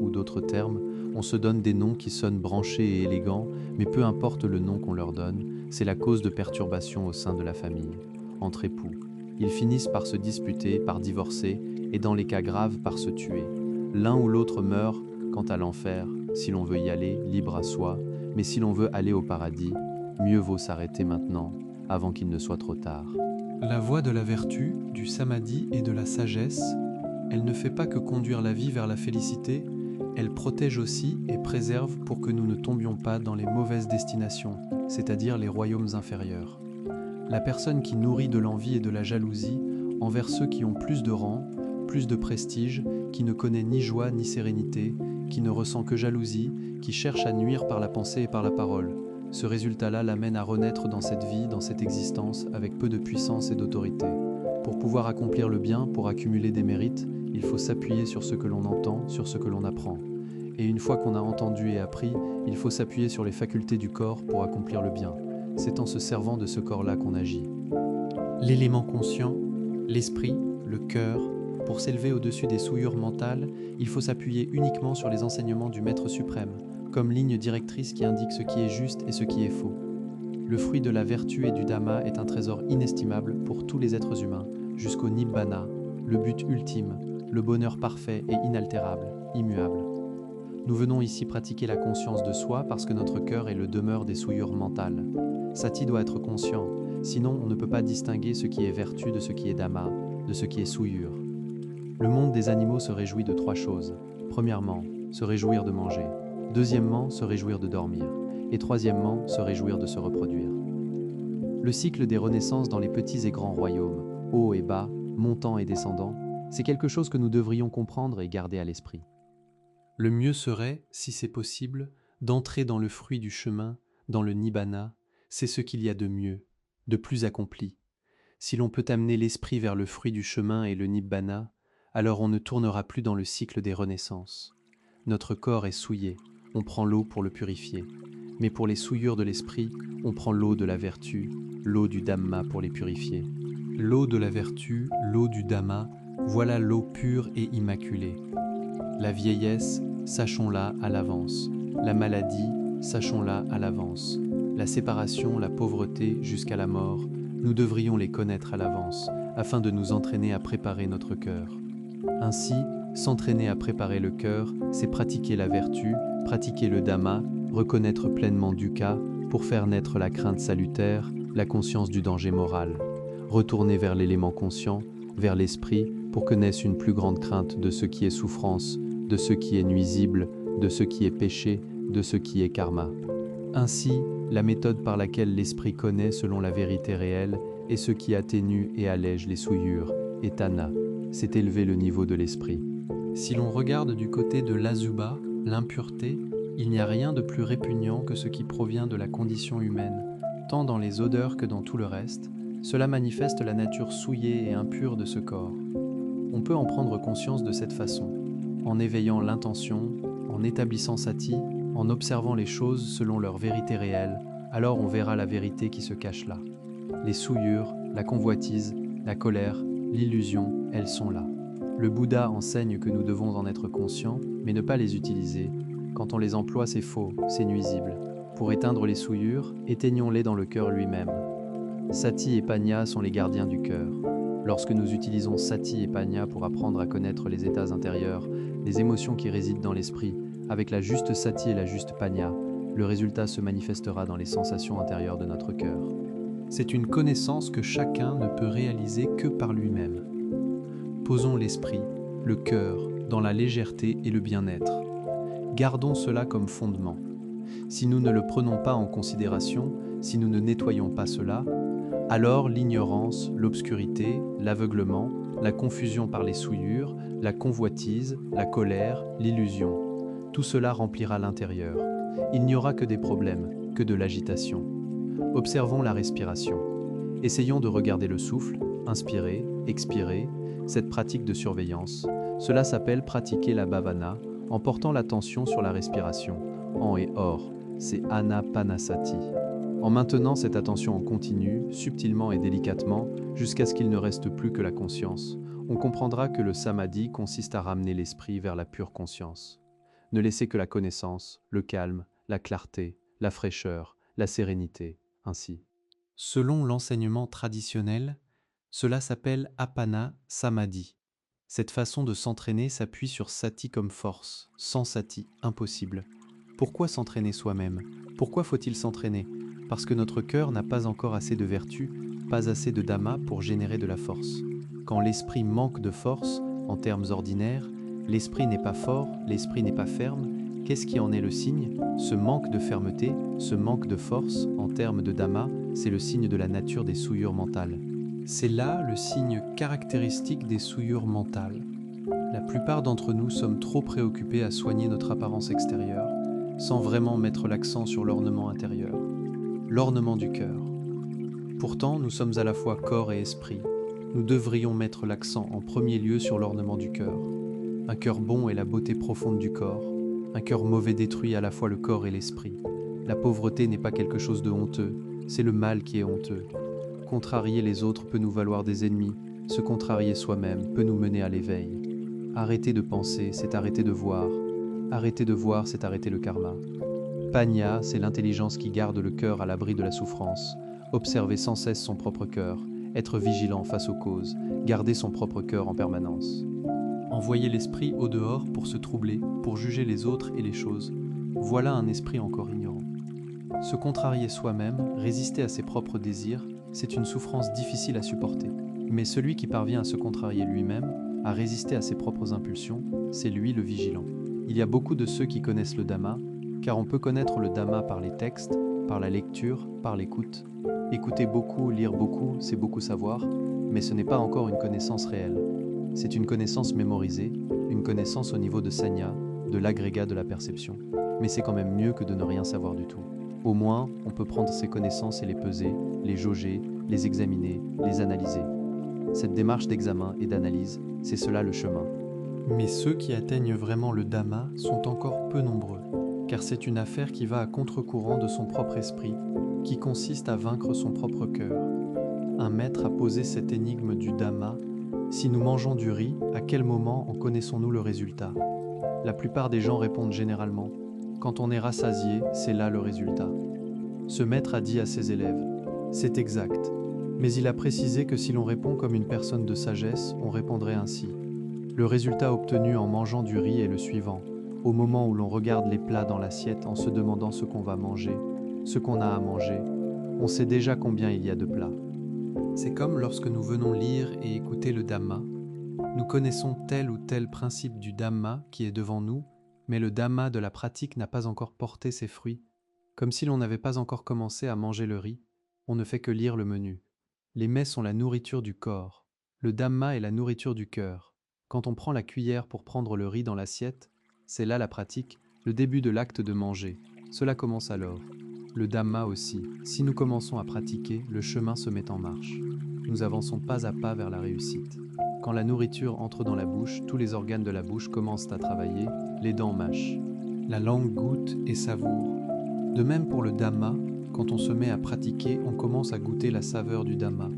ou d'autres termes, on se donne des noms qui sonnent branchés et élégants, mais peu importe le nom qu'on leur donne, c'est la cause de perturbations au sein de la famille, entre époux. Ils finissent par se disputer, par divorcer, et dans les cas graves par se tuer. L'un ou l'autre meurt, quant à l'enfer, si l'on veut y aller, libre à soi, mais si l'on veut aller au paradis, mieux vaut s'arrêter maintenant, avant qu'il ne soit trop tard. La voie de la vertu, du samadhi et de la sagesse, elle ne fait pas que conduire la vie vers la félicité, elle protège aussi et préserve pour que nous ne tombions pas dans les mauvaises destinations, c'est-à-dire les royaumes inférieurs. La personne qui nourrit de l'envie et de la jalousie envers ceux qui ont plus de rang, plus de prestige, qui ne connaît ni joie ni sérénité, qui ne ressent que jalousie, qui cherche à nuire par la pensée et par la parole. Ce résultat-là l'amène à renaître dans cette vie, dans cette existence, avec peu de puissance et d'autorité. Pour pouvoir accomplir le bien, pour accumuler des mérites, il faut s'appuyer sur ce que l'on entend, sur ce que l'on apprend. Et une fois qu'on a entendu et appris, il faut s'appuyer sur les facultés du corps pour accomplir le bien. C'est en se servant de ce corps-là qu'on agit. L'élément conscient, l'esprit, le cœur, pour s'élever au-dessus des souillures mentales, il faut s'appuyer uniquement sur les enseignements du Maître suprême, comme ligne directrice qui indique ce qui est juste et ce qui est faux. Le fruit de la vertu et du dhamma est un trésor inestimable pour tous les êtres humains, jusqu'au nibbana, le but ultime, le bonheur parfait et inaltérable, immuable. Nous venons ici pratiquer la conscience de soi parce que notre cœur est le demeure des souillures mentales. Sati doit être conscient, sinon on ne peut pas distinguer ce qui est vertu de ce qui est dhamma, de ce qui est souillure. Le monde des animaux se réjouit de 3 choses. Premièrement, se réjouir de manger. Deuxièmement, se réjouir de dormir. Et troisièmement, se réjouir de se reproduire. Le cycle des renaissances dans les petits et grands royaumes, hauts et bas, montants et descendants, c'est quelque chose que nous devrions comprendre et garder à l'esprit. Le mieux serait, si c'est possible, d'entrer dans le fruit du chemin, dans le nibbana, c'est ce qu'il y a de mieux, de plus accompli. Si l'on peut amener l'esprit vers le fruit du chemin et le nibbana, alors on ne tournera plus dans le cycle des renaissances. Notre corps est souillé, on prend l'eau pour le purifier. Mais pour les souillures de l'esprit, on prend l'eau de la vertu, l'eau du Dhamma pour les purifier. L'eau de la vertu, l'eau du Dhamma, voilà l'eau pure et immaculée. La vieillesse, sachons-la à l'avance. La maladie, sachons-la à l'avance. La séparation, la pauvreté, jusqu'à la mort, nous devrions les connaître à l'avance, afin de nous entraîner à préparer notre cœur. Ainsi, s'entraîner à préparer le cœur, c'est pratiquer la vertu, pratiquer le Dhamma, reconnaître pleinement dukkha pour faire naître la crainte salutaire, la conscience du danger moral. Retourner vers l'élément conscient, vers l'esprit, pour que naisse une plus grande crainte de ce qui est souffrance, de ce qui est nuisible, de ce qui est péché, de ce qui est karma. Ainsi, la méthode par laquelle l'esprit connaît selon la vérité réelle est ce qui atténue et allège les souillures, et Tana, c'est élever le niveau de l'esprit. Si l'on regarde du côté de l'asubha, l'impureté, il n'y a rien de plus répugnant que ce qui provient de la condition humaine, tant dans les odeurs que dans tout le reste. Cela manifeste la nature souillée et impure de ce corps. On peut en prendre conscience de cette façon, en éveillant l'intention, en établissant sati, en observant les choses selon leur vérité réelle, alors on verra la vérité qui se cache là. Les souillures, la convoitise, la colère, l'illusion, elles sont là. Le Bouddha enseigne que nous devons en être conscients, mais ne pas les utiliser. Quand on les emploie, c'est faux, c'est nuisible. Pour éteindre les souillures, éteignons-les dans le cœur lui-même. Sati et Panya sont les gardiens du cœur. Lorsque nous utilisons Sati et Panya pour apprendre à connaître les états intérieurs, les émotions qui résident dans l'esprit, avec la juste Sati et la juste Panya, le résultat se manifestera dans les sensations intérieures de notre cœur. C'est une connaissance que chacun ne peut réaliser que par lui-même. Posons l'esprit, le cœur, dans la légèreté et le bien-être. Gardons cela comme fondement. Si nous ne le prenons pas en considération, si nous ne nettoyons pas cela, alors l'ignorance, l'obscurité, l'aveuglement, la confusion par les souillures, la convoitise, la colère, l'illusion, tout cela remplira l'intérieur. Il n'y aura que des problèmes, que de l'agitation. Observons la respiration. Essayons de regarder le souffle, inspirer, expirer, cette pratique de surveillance. Cela s'appelle pratiquer la bhavana en portant l'attention sur la respiration, en et hors, c'est anapanasati. En maintenant cette attention en continu, subtilement et délicatement, jusqu'à ce qu'il ne reste plus que la conscience, on comprendra que le samadhi consiste à ramener l'esprit vers la pure conscience. Ne laissez que la connaissance, le calme, la clarté, la fraîcheur, la sérénité, ainsi. Selon l'enseignement traditionnel, cela s'appelle Appana Samadhi. Cette façon de s'entraîner s'appuie sur Sati comme force. Sans Sati, impossible. Pourquoi s'entraîner soi-même? Pourquoi faut-il s'entraîner? Parce que notre cœur n'a pas encore assez de vertu, pas assez de Dhamma pour générer de la force. Quand l'esprit manque de force, en termes ordinaires, l'esprit n'est pas fort, l'esprit n'est pas ferme, qu'est-ce qui en est le signe? Ce manque de fermeté, ce manque de force, en termes de Dhamma, c'est le signe de la nature des souillures mentales. C'est là le signe caractéristique des souillures mentales. La plupart d'entre nous sommes trop préoccupés à soigner notre apparence extérieure, sans vraiment mettre l'accent sur l'ornement intérieur, l'ornement du cœur. Pourtant, nous sommes à la fois corps et esprit. Nous devrions mettre l'accent en premier lieu sur l'ornement du cœur. Un cœur bon est la beauté profonde du corps. Un cœur mauvais détruit à la fois le corps et l'esprit. La pauvreté n'est pas quelque chose de honteux, c'est le mal qui est honteux. Contrarier les autres peut nous valoir des ennemis, se contrarier soi-même peut nous mener à l'éveil. Arrêter de penser, c'est arrêter de voir. Arrêter de voir, c'est arrêter le karma. Panya, c'est l'intelligence qui garde le cœur à l'abri de la souffrance. Observer sans cesse son propre cœur, être vigilant face aux causes, garder son propre cœur en permanence. Envoyer l'esprit au dehors pour se troubler, pour juger les autres et les choses. Voilà un esprit encore ignorant. Se contrarier soi-même, résister à ses propres désirs, c'est une souffrance difficile à supporter. Mais celui qui parvient à se contrarier lui-même, à résister à ses propres impulsions, c'est lui le vigilant. Il y a beaucoup de ceux qui connaissent le Dhamma, car on peut connaître le Dhamma par les textes, par la lecture, par l'écoute. Écouter beaucoup, lire beaucoup, c'est beaucoup savoir, mais ce n'est pas encore une connaissance réelle. C'est une connaissance mémorisée, une connaissance au niveau de sanya, de l'agrégat de la perception. Mais c'est quand même mieux que de ne rien savoir du tout. Au moins, on peut prendre ces connaissances et les peser, les jauger, les examiner, les analyser. Cette démarche d'examen et d'analyse, c'est cela le chemin. Mais ceux qui atteignent vraiment le Dhamma sont encore peu nombreux, car c'est une affaire qui va à contre-courant de son propre esprit, qui consiste à vaincre son propre cœur. Un maître a posé cette énigme du Dhamma. Si nous mangeons du riz, à quel moment en connaissons-nous le résultat? La plupart des gens répondent généralement « Quand on est rassasié, c'est là le résultat ». Ce maître a dit à ses élèves « C'est exact ». Mais il a précisé que si l'on répond comme une personne de sagesse, on répondrait ainsi. Le résultat obtenu en mangeant du riz est le suivant. Au moment où l'on regarde les plats dans l'assiette en se demandant ce qu'on va manger, ce qu'on a à manger, on sait déjà combien il y a de plats. C'est comme lorsque nous venons lire et écouter le Dhamma. Nous connaissons tel ou tel principe du Dhamma qui est devant nous, mais le Dhamma de la pratique n'a pas encore porté ses fruits. Comme si l'on n'avait pas encore commencé à manger le riz, on ne fait que lire le menu. Les mets sont la nourriture du corps. Le Dhamma est la nourriture du cœur. Quand on prend la cuillère pour prendre le riz dans l'assiette, c'est là la pratique, le début de l'acte de manger. Cela commence alors. Le Dhamma aussi. Si nous commençons à pratiquer, le chemin se met en marche. Nous avançons pas à pas vers la réussite. Quand la nourriture entre dans la bouche, tous les organes de la bouche commencent à travailler, les dents mâchent. La langue goûte et savoure. De même pour le Dhamma, quand on se met à pratiquer, on commence à goûter la saveur du Dhamma.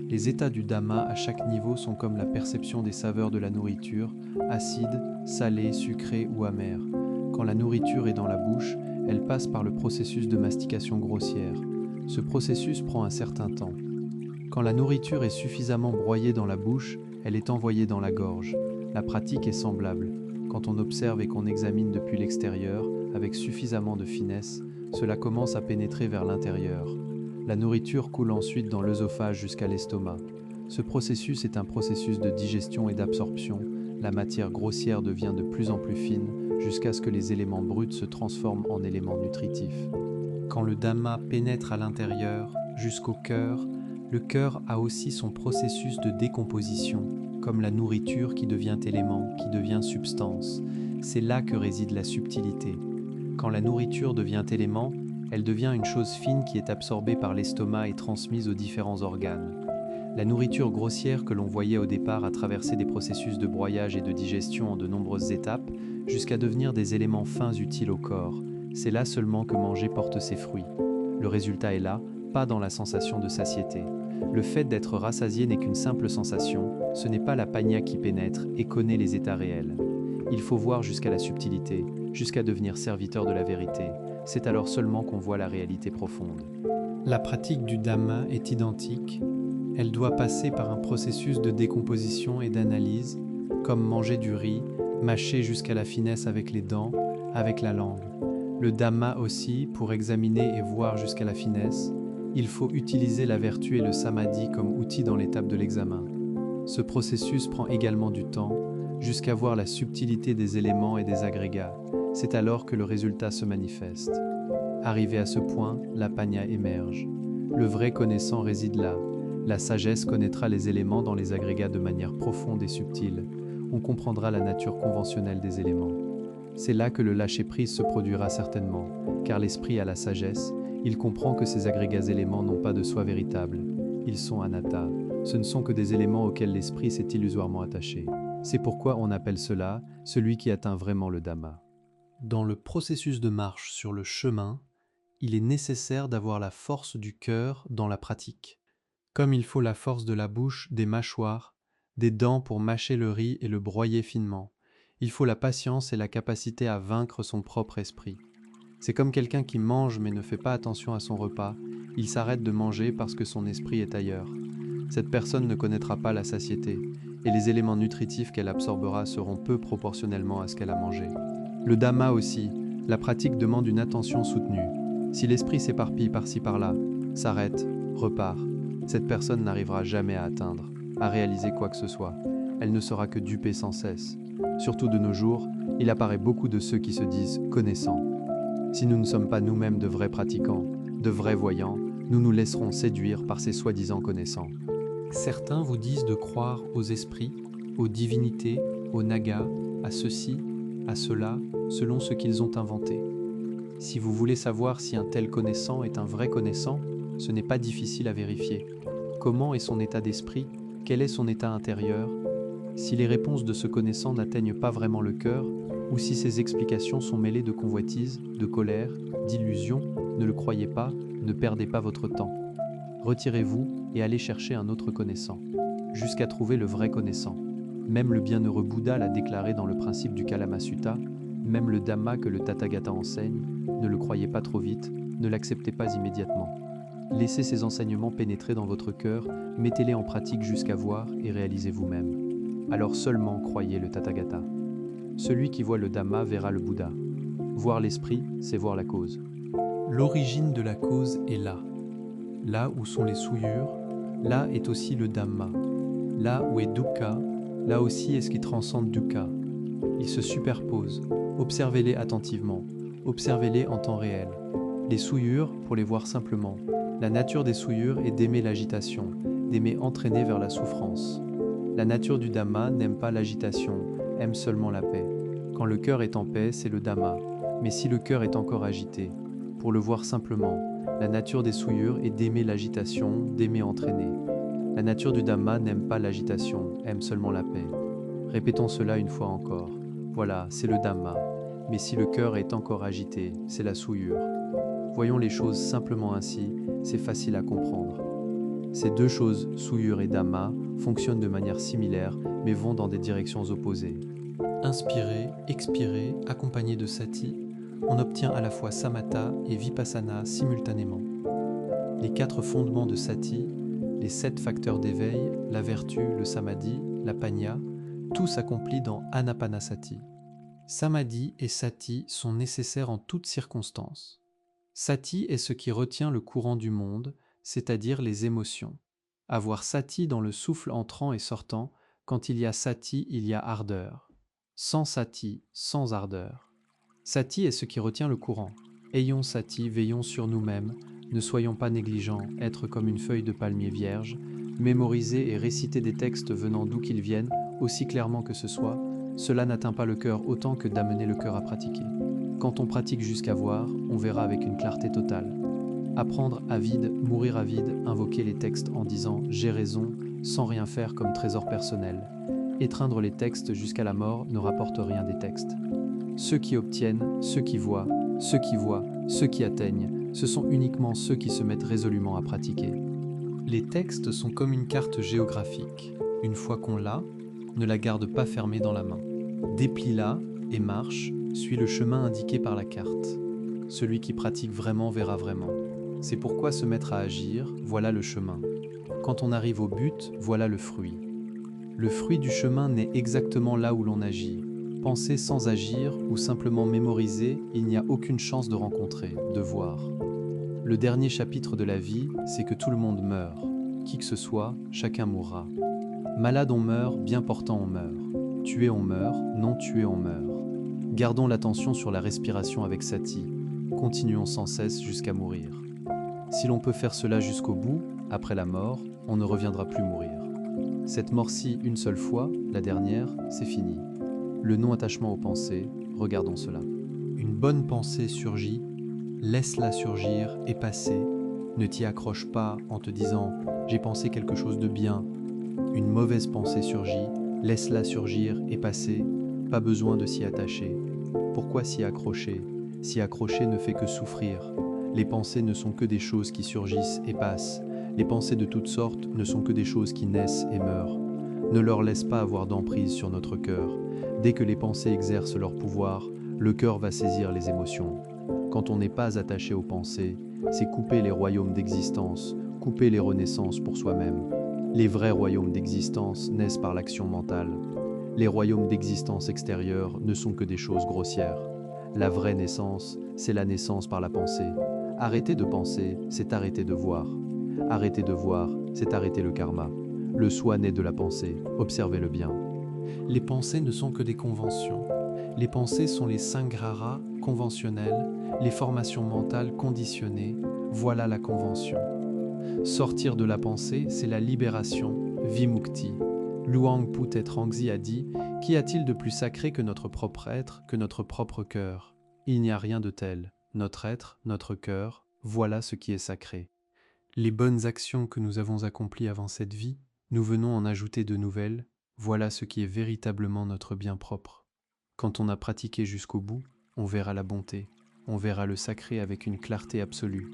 Les états du Dhamma à chaque niveau sont comme la perception des saveurs de la nourriture, acide, salé, sucré ou amer. Quand la nourriture est dans la bouche, elle passe par le processus de mastication grossière. Ce processus prend un certain temps. Quand la nourriture est suffisamment broyée dans la bouche, elle est envoyée dans la gorge. La pratique est semblable. Quand on observe et qu'on examine depuis l'extérieur, avec suffisamment de finesse, cela commence à pénétrer vers l'intérieur. La nourriture coule ensuite dans l'œsophage jusqu'à l'estomac. Ce processus est un processus de digestion et d'absorption. La matière grossière devient de plus en plus fine jusqu'à ce que les éléments bruts se transforment en éléments nutritifs. Quand le Dhamma pénètre à l'intérieur, jusqu'au cœur, le cœur a aussi son processus de décomposition, comme la nourriture qui devient élément, qui devient substance. C'est là que réside la subtilité. Quand la nourriture devient élément, elle devient une chose fine qui est absorbée par l'estomac et transmise aux différents organes. La nourriture grossière que l'on voyait au départ a traversé des processus de broyage et de digestion en de nombreuses étapes, jusqu'à devenir des éléments fins utiles au corps. C'est là seulement que manger porte ses fruits. Le résultat est là, pas dans la sensation de satiété. Le fait d'être rassasié n'est qu'une simple sensation, ce n'est pas la panya qui pénètre et connaît les états réels. Il faut voir jusqu'à la subtilité, jusqu'à devenir serviteur de la vérité. C'est alors seulement qu'on voit la réalité profonde. La pratique du Dhamma est identique. Elle doit passer par un processus de décomposition et d'analyse, comme manger du riz, mâcher jusqu'à la finesse avec les dents, avec la langue. Le Dhamma aussi, pour examiner et voir jusqu'à la finesse, il faut utiliser la vertu et le samadhi comme outil dans l'étape de l'examen. Ce processus prend également du temps, jusqu'à voir la subtilité des éléments et des agrégats. C'est alors que le résultat se manifeste. Arrivé à ce point, la panya émerge. Le vrai connaissant réside là. La sagesse connaîtra les éléments dans les agrégats de manière profonde et subtile. On comprendra la nature conventionnelle des éléments. C'est là que le lâcher-prise se produira certainement, car l'esprit a la sagesse, il comprend que ces agrégats éléments n'ont pas de soi véritable. Ils sont anatta. Ce ne sont que des éléments auxquels l'esprit s'est illusoirement attaché. C'est pourquoi on appelle cela celui qui atteint vraiment le Dhamma. Dans le processus de marche sur le chemin, il est nécessaire d'avoir la force du cœur dans la pratique. Comme il faut la force de la bouche, des mâchoires, des dents pour mâcher le riz et le broyer finement, il faut la patience et la capacité à vaincre son propre esprit. C'est comme quelqu'un qui mange mais ne fait pas attention à son repas, il s'arrête de manger parce que son esprit est ailleurs. Cette personne ne connaîtra pas la satiété, et les éléments nutritifs qu'elle absorbera seront peu proportionnellement à ce qu'elle a mangé. Le Dhamma aussi, la pratique demande une attention soutenue. Si l'esprit s'éparpille par-ci par-là, s'arrête, repart, cette personne n'arrivera jamais à atteindre. à réaliser quoi que ce soit. Elle ne sera que dupée sans cesse. Surtout de nos jours, il apparaît beaucoup de ceux qui se disent connaissants. Si nous ne sommes pas nous-mêmes de vrais pratiquants, de vrais voyants, nous nous laisserons séduire par ces soi-disant connaissants. Certains vous disent de croire aux esprits, aux divinités, aux nagas, à ceci, à cela, selon ce qu'ils ont inventé. Si vous voulez savoir si un tel connaissant est un vrai connaissant, ce n'est pas difficile à vérifier. Comment est son état d'esprit? Quel est son état intérieur? Si les réponses de ce connaissant n'atteignent pas vraiment le cœur, ou si ses explications sont mêlées de convoitise, de colère, d'illusion, ne le croyez pas, ne perdez pas votre temps. Retirez-vous et allez chercher un autre connaissant, jusqu'à trouver le vrai connaissant. Même le bienheureux Bouddha l'a déclaré dans le principe du Kalamasutra, même le Dhamma que le Tathagata enseigne, ne le croyez pas trop vite, ne l'acceptez pas immédiatement. Laissez ces enseignements pénétrer dans votre cœur, mettez-les en pratique jusqu'à voir et réalisez vous-même. Alors seulement croyez le Tathagata. Celui qui voit le Dhamma verra le Bouddha. Voir l'esprit, c'est voir la cause. L'origine de la cause est là. Là où sont les souillures, là est aussi le Dhamma. Là où est dukkha, là aussi est ce qui transcende dukkha. Ils se superposent. Observez-les attentivement. Observez-les en temps réel. Les souillures, pour les voir simplement. La nature des souillures est d'aimer l'agitation, d'aimer entraîner vers la souffrance. La nature du Dhamma n'aime pas l'agitation, aime seulement la paix. Quand le cœur est en paix, c'est le Dhamma. Mais si le cœur est encore agité, pour le voir simplement, la nature des souillures est d'aimer l'agitation, d'aimer entraîner. La nature du Dhamma n'aime pas l'agitation, aime seulement la paix. Répétons cela une fois encore. Voilà, c'est le Dhamma. Mais si le cœur est encore agité, c'est la souillure. Voyons les choses simplement ainsi, c'est facile à comprendre. Ces deux choses, souillure et Dhamma, fonctionnent de manière similaire, mais vont dans des directions opposées. Inspirer, expirer, accompagné de sati, on obtient à la fois samatha et vipassana simultanément. Les 4 fondements de sati, les 7 facteurs d'éveil, la vertu, le samadhi, la panya, tout s'accomplit dans anapanasati. Samadhi et sati sont nécessaires en toutes circonstances. Sati est ce qui retient le courant du monde, c'est-à-dire les émotions. Avoir sati dans le souffle entrant et sortant, quand il y a sati, il y a ardeur. Sans sati, sans ardeur. Sati est ce qui retient le courant. Ayons sati, veillons sur nous-mêmes, ne soyons pas négligents, être comme une feuille de palmier vierge, mémoriser et réciter des textes venant d'où qu'ils viennent, aussi clairement que ce soit, cela n'atteint pas le cœur autant que d'amener le cœur à pratiquer. Quand on pratique jusqu'à voir, on verra avec une clarté totale. Apprendre à vide, mourir à vide, invoquer les textes en disant « j'ai raison » sans rien faire comme trésor personnel. Étreindre les textes jusqu'à la mort ne rapporte rien des textes. Ceux qui obtiennent, ceux qui voient, ceux qui atteignent, ce sont uniquement ceux qui se mettent résolument à pratiquer. Les textes sont comme une carte géographique. Une fois qu'on l'a, ne la garde pas fermée dans la main. Déplie-la et marche, suis le chemin indiqué par la carte. Celui qui pratique vraiment verra vraiment. C'est pourquoi se mettre à agir, voilà le chemin. Quand on arrive au but, voilà le fruit. Le fruit du chemin naît exactement là où l'on agit. Penser sans agir ou simplement mémoriser, il n'y a aucune chance de rencontrer, de voir. Le dernier chapitre de la vie, c'est que tout le monde meurt. Qui que ce soit, chacun mourra. Malade on meurt, bien portant on meurt. Tué on meurt, non tué on meurt. Gardons l'attention sur la respiration avec sati. Continuons sans cesse jusqu'à mourir. Si l'on peut faire cela jusqu'au bout, après la mort, on ne reviendra plus mourir. Cette mort-ci une seule fois, la dernière, c'est fini. Le non-attachement aux pensées, regardons cela. Une bonne pensée surgit, laisse-la surgir et passer. Ne t'y accroche pas en te disant « j'ai pensé quelque chose de bien ». Une mauvaise pensée surgit, laisse-la surgir et passer. Pas besoin de s'y attacher. Pourquoi s'y accrocher? S'y accrocher ne fait que souffrir. Les pensées ne sont que des choses qui surgissent et passent. Les pensées de toutes sortes ne sont que des choses qui naissent et meurent. Ne leur laisse pas avoir d'emprise sur notre cœur. Dès que les pensées exercent leur pouvoir, le cœur va saisir les émotions. Quand on n'est pas attaché aux pensées, c'est couper les royaumes d'existence, couper les renaissances pour soi-même. Les vrais royaumes d'existence naissent par l'action mentale. Les royaumes d'existence extérieure ne sont que des choses grossières. La vraie naissance, c'est la naissance par la pensée. Arrêter de penser, c'est arrêter de voir. Arrêter de voir, c'est arrêter le karma. Le soi naît de la pensée, observez-le bien. Les pensées ne sont que des conventions. Les pensées sont les sangrara conventionnelles, les formations mentales conditionnées. Voilà la convention. Sortir de la pensée, c'est la libération, vimukti. Luang Pu Trangzi a dit « Qu'y a-t-il de plus sacré que notre propre être, que notre propre cœur ?» Il n'y a rien de tel. Notre être, notre cœur, voilà ce qui est sacré. Les bonnes actions que nous avons accomplies avant cette vie, nous venons en ajouter de nouvelles, voilà ce qui est véritablement notre bien propre. Quand on a pratiqué jusqu'au bout, on verra la bonté, on verra le sacré avec une clarté absolue.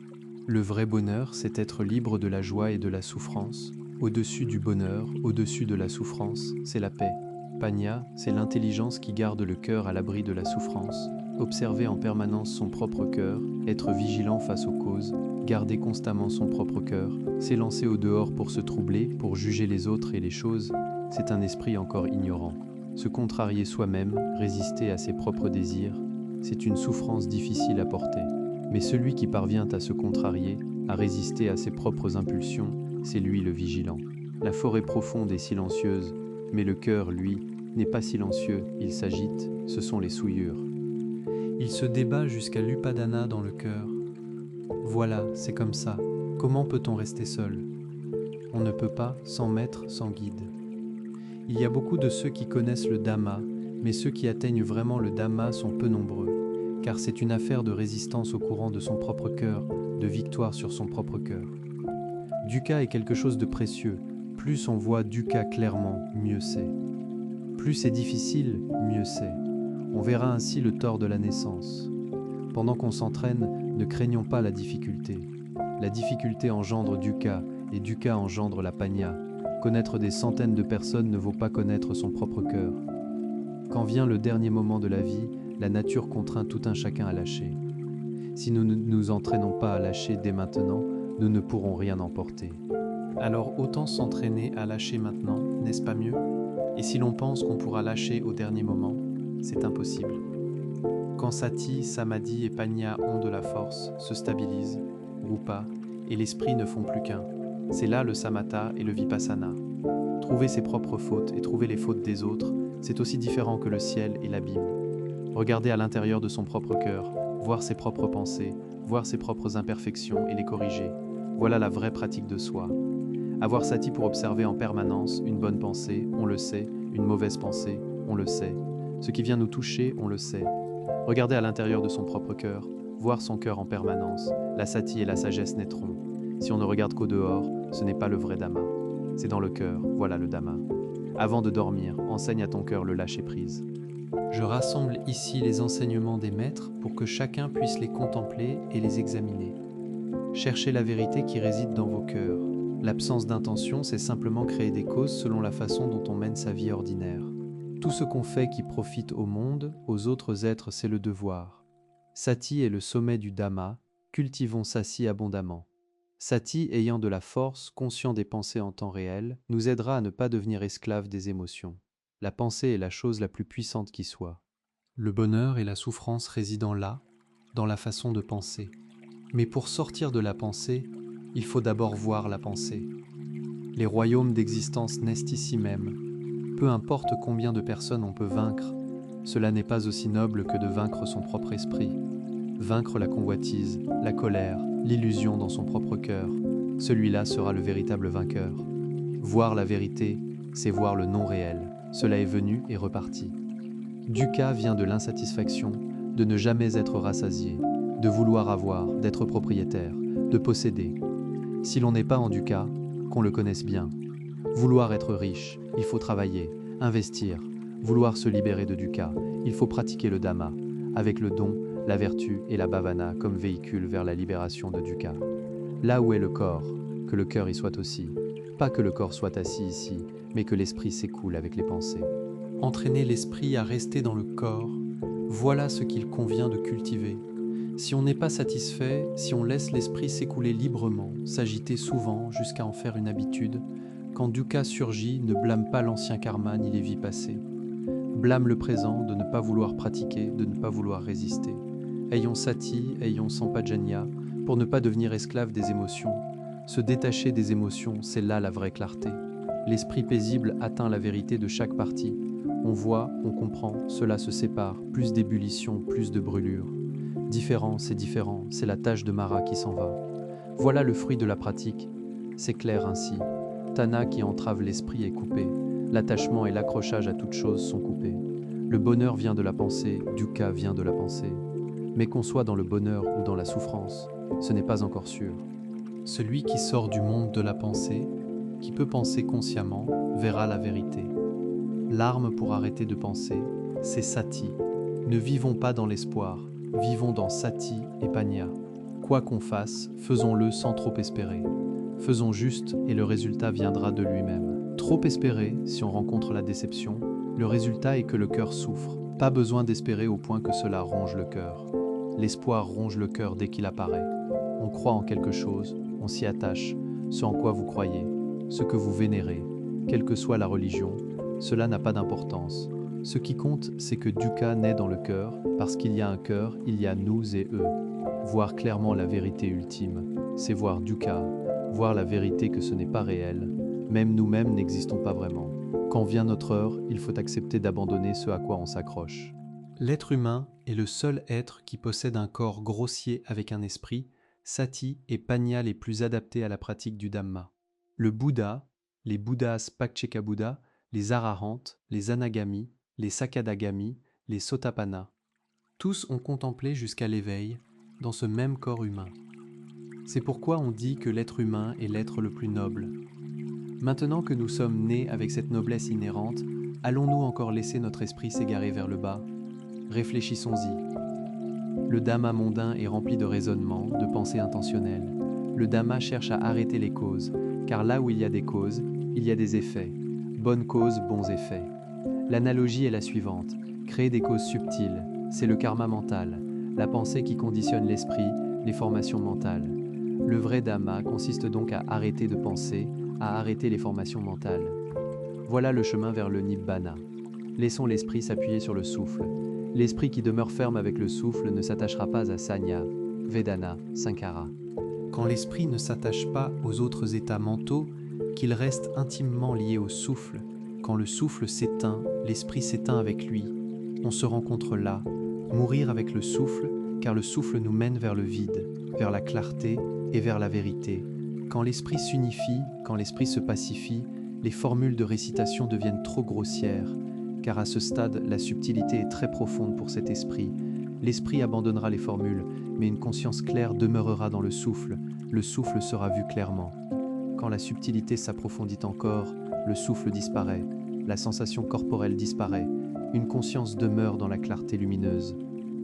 Le vrai bonheur, c'est être libre de la joie et de la souffrance. Au-dessus du bonheur, au-dessus de la souffrance, c'est la paix. Panya, c'est l'intelligence qui garde le cœur à l'abri de la souffrance. Observer en permanence son propre cœur, être vigilant face aux causes, garder constamment son propre cœur, s'élancer au dehors pour se troubler, pour juger les autres et les choses, c'est un esprit encore ignorant. Se contrarier soi-même, résister à ses propres désirs, c'est une souffrance difficile à porter. Mais celui qui parvient à se contrarier, à résister à ses propres impulsions, c'est lui le vigilant. La forêt profonde est silencieuse, mais le cœur, lui, n'est pas silencieux, il s'agite, ce sont les souillures. Il se débat jusqu'à l'upadana dans le cœur. Voilà, c'est comme ça. Comment peut-on rester seul? On ne peut pas sans maître, sans guide. Il y a beaucoup de ceux qui connaissent le Dhamma, mais ceux qui atteignent vraiment le Dhamma sont peu nombreux, car c'est une affaire de résistance au courant de son propre cœur, de victoire sur son propre cœur. Dukkha est quelque chose de précieux. Plus on voit Dukkha clairement, mieux c'est. Plus c'est difficile, mieux c'est. On verra ainsi le tort de la naissance. Pendant qu'on s'entraîne, ne craignons pas la difficulté. La difficulté engendre Dukkha, et Dukkha engendre la panya. Connaître des centaines de personnes ne vaut pas connaître son propre cœur. Quand vient le dernier moment de la vie, la nature contraint tout un chacun à lâcher. Si nous ne nous entraînons pas à lâcher dès maintenant, nous ne pourrons rien emporter. Alors autant s'entraîner à lâcher maintenant, n'est-ce pas mieux? Et si l'on pense qu'on pourra lâcher au dernier moment, c'est impossible. Quand Sati, Samadhi et Panya ont de la force, se stabilisent, Rupa, et l'esprit ne font plus qu'un. C'est là le Samatha et le Vipassana. Trouver ses propres fautes et trouver les fautes des autres, c'est aussi différent que le ciel et l'abîme. Regarder à l'intérieur de son propre cœur, voir ses propres pensées, voir ses propres imperfections et les corriger. Voilà la vraie pratique de soi. Avoir Sati pour observer en permanence une bonne pensée, on le sait, une mauvaise pensée, on le sait. Ce qui vient nous toucher, on le sait. Regarder à l'intérieur de son propre cœur, voir son cœur en permanence, la Sati et la sagesse naîtront. Si on ne regarde qu'au dehors, ce n'est pas le vrai Dhamma. C'est dans le cœur, voilà le Dhamma. Avant de dormir, enseigne à ton cœur le lâcher-prise. Je rassemble ici les enseignements des maîtres pour que chacun puisse les contempler et les examiner. Cherchez la vérité qui réside dans vos cœurs. L'absence d'intention, c'est simplement créer des causes selon la façon dont on mène sa vie ordinaire. Tout ce qu'on fait qui profite au monde, aux autres êtres, c'est le devoir. Sati est le sommet du Dhamma, cultivons Sati abondamment. Sati, ayant de la force, conscient des pensées en temps réel, nous aidera à ne pas devenir esclave des émotions. La pensée est la chose la plus puissante qui soit. Le bonheur et la souffrance résident là, dans la façon de penser. Mais pour sortir de la pensée, il faut d'abord voir la pensée. Les royaumes d'existence naissent ici même. Peu importe combien de personnes on peut vaincre, cela n'est pas aussi noble que de vaincre son propre esprit. Vaincre la convoitise, la colère, l'illusion dans son propre cœur, celui-là sera le véritable vainqueur. Voir la vérité, c'est voir le non réel. Cela est venu et reparti. Dukkha vient de l'insatisfaction, de ne jamais être rassasié, de vouloir avoir, d'être propriétaire, de posséder. Si l'on n'est pas en dukkha, qu'on le connaisse bien. Vouloir être riche, il faut travailler, investir. Vouloir se libérer de dukkha, il faut pratiquer le dhamma, avec le don, la vertu et la bhavana comme véhicule vers la libération de dukkha. Là où est le corps, que le cœur y soit aussi. Pas que le corps soit assis ici, mais que l'esprit s'écoule avec les pensées. Entraîner l'esprit à rester dans le corps, voilà ce qu'il convient de cultiver. Si on n'est pas satisfait, si on laisse l'esprit s'écouler librement, s'agiter souvent jusqu'à en faire une habitude, quand dukkha surgit, ne blâme pas l'ancien karma ni les vies passées. Blâme le présent de ne pas vouloir pratiquer, de ne pas vouloir résister. Ayons sati, ayons sampajanya, pour ne pas devenir esclave des émotions. Se détacher des émotions, c'est là la vraie clarté. L'esprit paisible atteint la vérité de chaque partie. On voit, on comprend, cela se sépare, plus d'ébullition, plus de brûlure. Différent, c'est la tâche de Mara qui s'en va. Voilà le fruit de la pratique. C'est clair ainsi. Tana qui entrave l'esprit est coupé. L'attachement et l'accrochage à toute chose sont coupés. Le bonheur vient de la pensée, dukkha vient de la pensée. Mais qu'on soit dans le bonheur ou dans la souffrance, ce n'est pas encore sûr. Celui qui sort du monde de la pensée, qui peut penser consciemment, verra la vérité. L'arme pour arrêter de penser, c'est sati. Ne vivons pas dans l'espoir, vivons dans sati et panya. Quoi qu'on fasse, faisons-le sans trop espérer. Faisons juste et le résultat viendra de lui-même. Trop espérer, si on rencontre la déception, le résultat est que le cœur souffre. Pas besoin d'espérer au point que cela ronge le cœur. L'espoir ronge le cœur dès qu'il apparaît. On croit en quelque chose, on s'y attache, ce en quoi vous croyez, ce que vous vénérez, quelle que soit la religion, cela n'a pas d'importance. Ce qui compte, c'est que dukkha naît dans le cœur, parce qu'il y a un cœur, il y a nous et eux. Voir clairement la vérité ultime, c'est voir dukkha, voir la vérité que ce n'est pas réel, même nous-mêmes n'existons pas vraiment. Quand vient notre heure, il faut accepter d'abandonner ce à quoi on s'accroche. L'être humain est le seul être qui possède un corps grossier avec un esprit, sati et panya les plus adaptés à la pratique du Dhamma. Le Bouddha, les Bouddhas Paccekabuddha, les Arahantes, les Anagamis, les Sakadagami, les Sotapanna. Tous ont contemplé jusqu'à l'éveil dans ce même corps humain. C'est pourquoi on dit que l'être humain est l'être le plus noble. Maintenant que nous sommes nés avec cette noblesse inhérente, allons-nous encore laisser notre esprit s'égarer vers le bas ? Réfléchissons-y. Le Dhamma mondain est rempli de raisonnements, de pensées intentionnelles. Le Dhamma cherche à arrêter les causes, car là où il y a des causes, il y a des effets. Bonnes causes, bons effets. L'analogie est la suivante. Créer des causes subtiles, c'est le karma mental, la pensée qui conditionne l'esprit, les formations mentales. Le vrai Dhamma consiste donc à arrêter de penser, à arrêter les formations mentales. Voilà le chemin vers le Nibbana. Laissons l'esprit s'appuyer sur le souffle. L'esprit qui demeure ferme avec le souffle ne s'attachera pas à Sanya, Vedana, Sankhara. Quand l'esprit ne s'attache pas aux autres états mentaux, qu'il reste intimement lié au souffle, quand le souffle s'éteint, l'esprit s'éteint avec lui. On se rencontre là, mourir avec le souffle, car le souffle nous mène vers le vide, vers la clarté et vers la vérité. Quand l'esprit s'unifie, quand l'esprit se pacifie, les formules de récitation deviennent trop grossières, car à ce stade, la subtilité est très profonde pour cet esprit. L'esprit abandonnera les formules, mais une conscience claire demeurera dans le souffle sera vu clairement. Quand la subtilité s'approfondit encore, le souffle disparaît, la sensation corporelle disparaît, une conscience demeure dans la clarté lumineuse.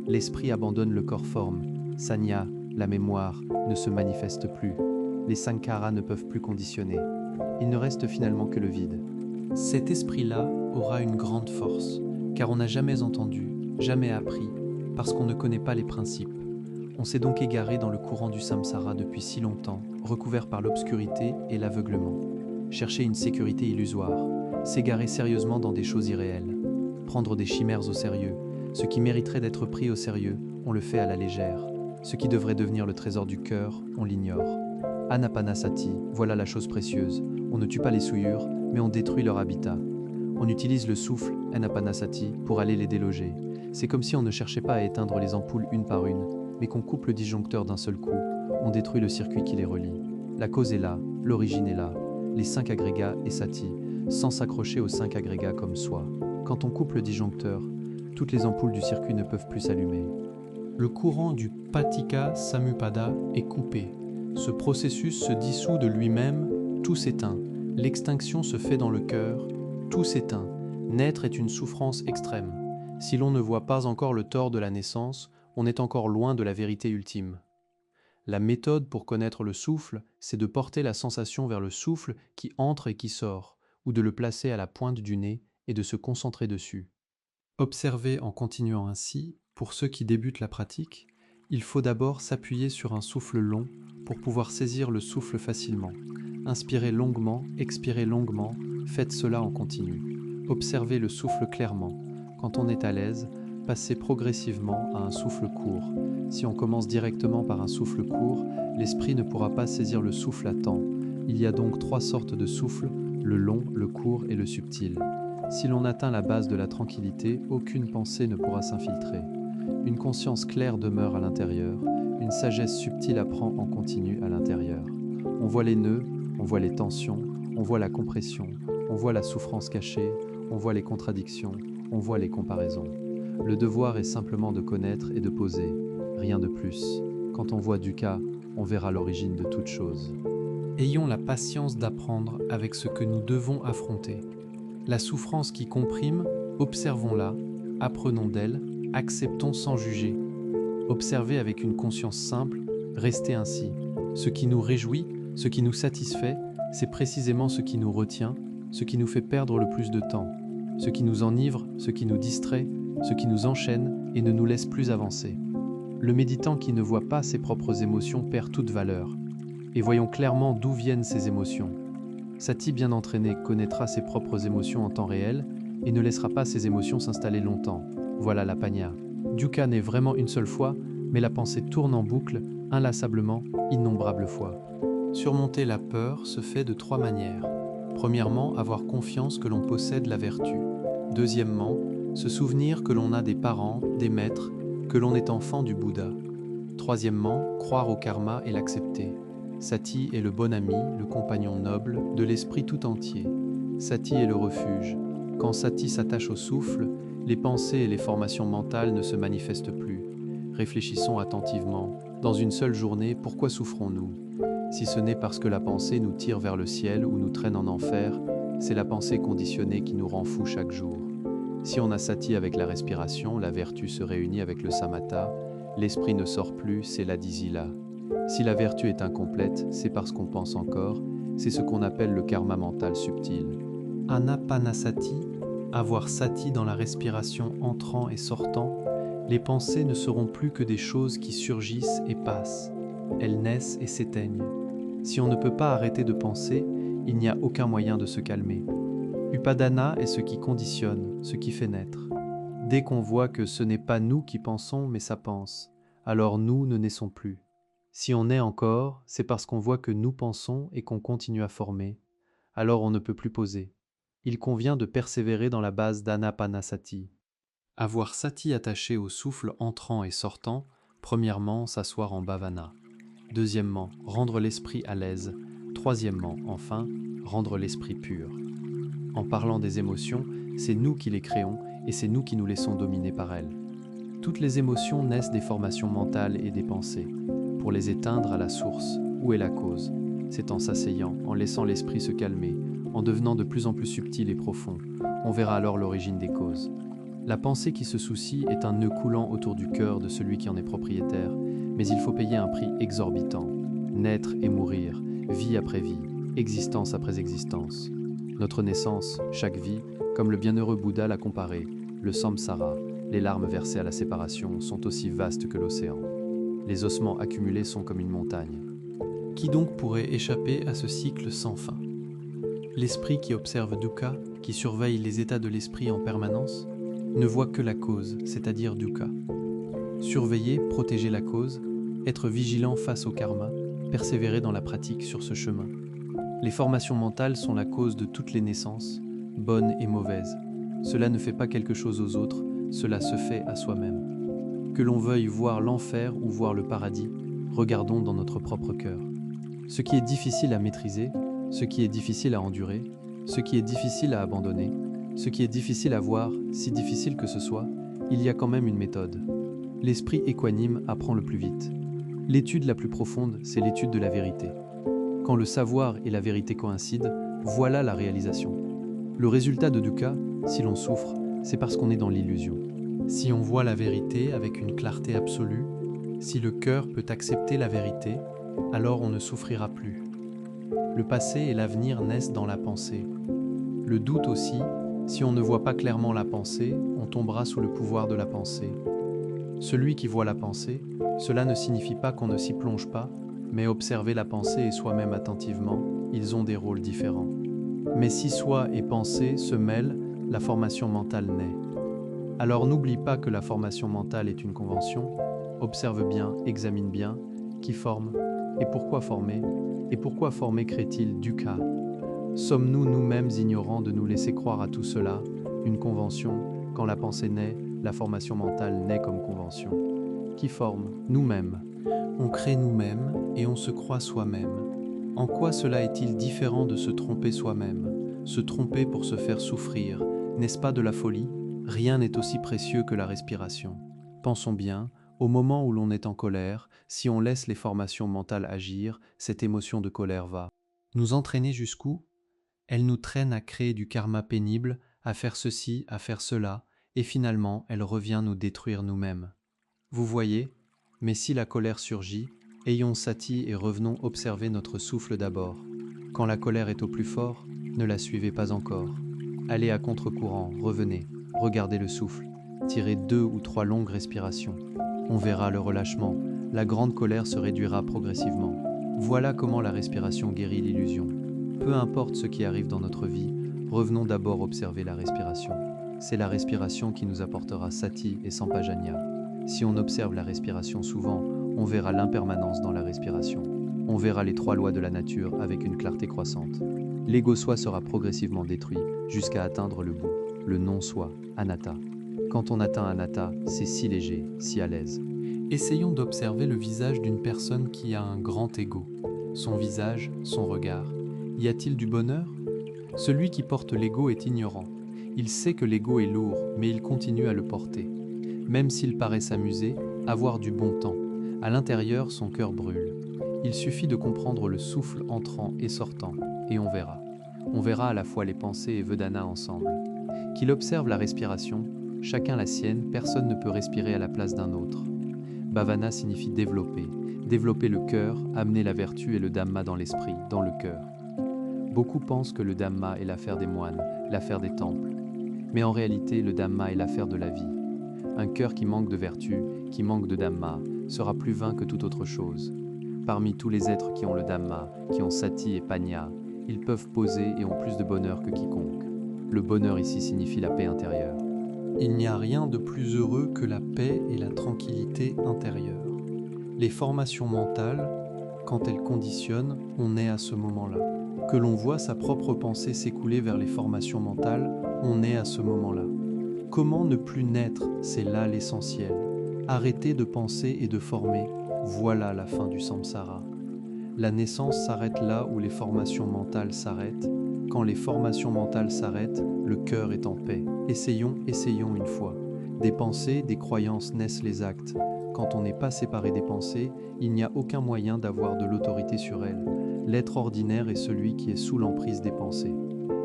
L'esprit abandonne le corps forme, sanya, la mémoire, ne se manifeste plus. Les sankharas ne peuvent plus conditionner. Il ne reste finalement que le vide. Cet esprit-là aura une grande force, car on n'a jamais entendu, jamais appris, parce qu'on ne connaît pas les principes. On s'est donc égaré dans le courant du samsara depuis si longtemps, recouvert par l'obscurité et l'aveuglement. Chercher une sécurité illusoire, s'égarer sérieusement dans des choses irréelles, prendre des chimères au sérieux. Ce qui mériterait d'être pris au sérieux, on le fait à la légère. Ce qui devrait devenir le trésor du cœur, on l'ignore. Anapanasati, voilà la chose précieuse. On ne tue pas les souillures, mais on détruit leur habitat. On utilise le souffle, Anapanasati, pour aller les déloger. C'est comme si on ne cherchait pas à éteindre les ampoules une par une, mais qu'on coupe le disjoncteur d'un seul coup. On détruit le circuit qui les relie. La cause est là, l'origine est là. Les 5 agrégats et sati, sans s'accrocher aux 5 agrégats comme soi. Quand on coupe le disjoncteur, toutes les ampoules du circuit ne peuvent plus s'allumer. Le courant du Paticca Samuppada est coupé. Ce processus se dissout de lui-même, tout s'éteint. L'extinction se fait dans le cœur, tout s'éteint. Naître est une souffrance extrême. Si l'on ne voit pas encore le tort de la naissance, on est encore loin de la vérité ultime. La méthode pour connaître le souffle, c'est de porter la sensation vers le souffle qui entre et qui sort, ou de le placer à la pointe du nez et de se concentrer dessus. Observez en continuant ainsi, pour ceux qui débutent la pratique, il faut d'abord s'appuyer sur un souffle long pour pouvoir saisir le souffle facilement. Inspirez longuement, expirez longuement, faites cela en continu. Observez le souffle clairement. Quand on est à l'aise, passez progressivement à un souffle court. Si on commence directement par un souffle court, l'esprit ne pourra pas saisir le souffle à temps. Il y a donc 3 sortes de souffles le long, le court et le subtil. Si l'on atteint la base de la tranquillité, aucune pensée ne pourra s'infiltrer. Une conscience claire demeure à l'intérieur, une sagesse subtile apprend en continu à l'intérieur. On voit les nœuds, on voit les tensions, on voit la compression, on voit la souffrance cachée, on voit les contradictions, on voit les comparaisons. Le devoir est simplement de connaître et de poser, rien de plus. Quand on voit Dukkha, on verra l'origine de toute chose. Ayons la patience d'apprendre avec ce que nous devons affronter. La souffrance qui comprime, observons-la, apprenons d'elle, acceptons sans juger. Observez avec une conscience simple, restez ainsi. Ce qui nous réjouit, ce qui nous satisfait, c'est précisément ce qui nous retient, ce qui nous fait perdre le plus de temps, ce qui nous enivre, ce qui nous distrait, ce qui nous enchaîne et ne nous laisse plus avancer. Le méditant qui ne voit pas ses propres émotions perd toute valeur. Et voyons clairement d'où viennent ces émotions. Sati bien entraîné connaîtra ses propres émotions en temps réel et ne laissera pas ses émotions s'installer longtemps. Voilà la panya. Dukkha n'est vraiment une seule fois, mais la pensée tourne en boucle, inlassablement, innombrables fois. Surmonter la peur se fait de 3 manières. Premièrement, avoir confiance que l'on possède la vertu. Deuxièmement, se souvenir que l'on a des parents, des maîtres, que l'on est enfant du Bouddha. Troisièmement, croire au karma et l'accepter. Sati est le bon ami, le compagnon noble de l'esprit tout entier. Sati est le refuge. Quand Sati s'attache au souffle, les pensées et les formations mentales ne se manifestent plus. Réfléchissons attentivement. Dans une seule journée, pourquoi souffrons-nous? Si ce n'est parce que la pensée nous tire vers le ciel ou nous traîne en enfer, c'est la pensée conditionnée qui nous rend fous chaque jour. Si on a Sati avec la respiration, la vertu se réunit avec le samatha, l'esprit ne sort plus, c'est l'adisila. Si la vertu est incomplète, c'est parce qu'on pense encore, c'est ce qu'on appelle le karma mental subtil. Anapanasati, avoir sati dans la respiration entrant et sortant, les pensées ne seront plus que des choses qui surgissent et passent. Elles naissent et s'éteignent. Si on ne peut pas arrêter de penser, il n'y a aucun moyen de se calmer. Upadana est ce qui conditionne, ce qui fait naître. Dès qu'on voit que ce n'est pas nous qui pensons, mais ça pense, alors nous ne naissons plus. Si on naît encore, c'est parce qu'on voit que nous pensons et qu'on continue à former. Alors on ne peut plus poser. Il convient de persévérer dans la base d'Anapanasati. Avoir sati attaché au souffle entrant et sortant, premièrement, s'asseoir en bhavana. Deuxièmement, rendre l'esprit à l'aise. Troisièmement, enfin, rendre l'esprit pur. En parlant des émotions, c'est nous qui les créons et c'est nous qui nous laissons dominer par elles. Toutes les émotions naissent des formations mentales et des pensées. Pour les éteindre à la source, où est la cause? C'est en s'asseyant, en laissant l'esprit se calmer, en devenant de plus en plus subtil et profond. On verra alors l'origine des causes. La pensée qui se soucie est un nœud coulant autour du cœur de celui qui en est propriétaire, mais il faut payer un prix exorbitant. Naître et mourir, vie après vie, existence après existence. Notre naissance, chaque vie, comme le bienheureux Bouddha l'a comparé, le samsara, les larmes versées à la séparation, sont aussi vastes que l'océan. Les ossements accumulés sont comme une montagne. Qui donc pourrait échapper à ce cycle sans fin? L'esprit qui observe Dukkha, qui surveille les états de l'esprit en permanence, ne voit que la cause, c'est-à-dire Dukkha. Surveiller, protéger la cause, être vigilant face au karma, persévérer dans la pratique sur ce chemin. Les formations mentales sont la cause de toutes les naissances, bonnes et mauvaises. Cela ne fait pas quelque chose aux autres, cela se fait à soi-même. Que l'on veuille voir l'enfer ou voir le paradis, regardons dans notre propre cœur. Ce qui est difficile à maîtriser, ce qui est difficile à endurer, ce qui est difficile à abandonner, ce qui est difficile à voir, si difficile que ce soit, il y a quand même une méthode. L'esprit équanime apprend le plus vite. L'étude la plus profonde, c'est l'étude de la vérité. Quand le savoir et la vérité coïncident, voilà la réalisation. Le résultat de Dukkha, si l'on souffre, c'est parce qu'on est dans l'illusion. Si on voit la vérité avec une clarté absolue, si le cœur peut accepter la vérité, alors on ne souffrira plus. Le passé et l'avenir naissent dans la pensée. Le doute aussi, si on ne voit pas clairement la pensée, on tombera sous le pouvoir de la pensée. Celui qui voit la pensée, cela ne signifie pas qu'on ne s'y plonge pas, mais observer la pensée et soi-même attentivement, ils ont des rôles différents. Mais si soi et pensée se mêlent, la formation mentale naît. Alors n'oublie pas que la formation mentale est une convention, observe bien, examine bien, qui forme, et pourquoi former crée-t-il Dukkha? Sommes-nous nous-mêmes ignorants de nous laisser croire à tout cela? Une convention, quand la pensée naît, la formation mentale naît comme convention. Qui forme? Nous-mêmes. On crée nous-mêmes et on se croit soi-même. En quoi cela est-il différent de se tromper soi-même? Se tromper pour se faire souffrir, n'est-ce pas de la folie? Rien n'est aussi précieux que la respiration. Pensons bien, au moment où l'on est en colère, si on laisse les formations mentales agir, cette émotion de colère va nous entraîner jusqu'où? Elle nous traîne à créer du karma pénible, à faire ceci, à faire cela, et finalement elle revient nous détruire nous-mêmes. Vous voyez? Mais si la colère surgit, ayons sati et revenons observer notre souffle d'abord. Quand la colère est au plus fort, ne la suivez pas encore. Allez à contre-courant, revenez, regardez le souffle, tirez 2 ou 3 longues respirations. On verra le relâchement, la grande colère se réduira progressivement. Voilà comment la respiration guérit l'illusion. Peu importe ce qui arrive dans notre vie, revenons d'abord observer la respiration. C'est la respiration qui nous apportera sati et sampajanya. Si on observe la respiration souvent, on verra l'impermanence dans la respiration. On verra les 3 lois de la nature avec une clarté croissante. L'ego-soi sera progressivement détruit jusqu'à atteindre le bout, le non-soi, anatta. Quand on atteint anatta, c'est si léger, si à l'aise. Essayons d'observer le visage d'une personne qui a un grand ego. Son visage, son regard. Y a-t-il du bonheur? Celui qui porte l'ego est ignorant. Il sait que l'ego est lourd, mais il continue à le porter. Même s'il paraît s'amuser, avoir du bon temps. À l'intérieur, son cœur brûle. Il suffit de comprendre le souffle entrant et sortant, et on verra. On verra à la fois les pensées et Vedana ensemble. Qu'il observe la respiration, chacun la sienne, personne ne peut respirer à la place d'un autre. Bhavana signifie développer, développer le cœur, amener la vertu et le Dhamma dans l'esprit, dans le cœur. Beaucoup pensent que le Dhamma est l'affaire des moines, l'affaire des temples. Mais en réalité, le Dhamma est l'affaire de la vie. Un cœur qui manque de vertu, qui manque de Dhamma, sera plus vain que toute autre chose. Parmi tous les êtres qui ont le Dhamma, qui ont Sati et Panya, ils peuvent poser et ont plus de bonheur que quiconque. Le bonheur ici signifie la paix intérieure. Il n'y a rien de plus heureux que la paix et la tranquillité intérieure. Les formations mentales, quand elles conditionnent, on est à ce moment-là. Que l'on voit sa propre pensée s'écouler vers les formations mentales, on est à ce moment-là. Comment ne plus naître, c'est là l'essentiel. Arrêter de penser et de former, voilà la fin du samsara. La naissance s'arrête là où les formations mentales s'arrêtent. Quand les formations mentales s'arrêtent, le cœur est en paix. Essayons une fois. Des pensées, des croyances naissent les actes. Quand on n'est pas séparé des pensées, il n'y a aucun moyen d'avoir de l'autorité sur elles. L'être ordinaire est celui qui est sous l'emprise des pensées.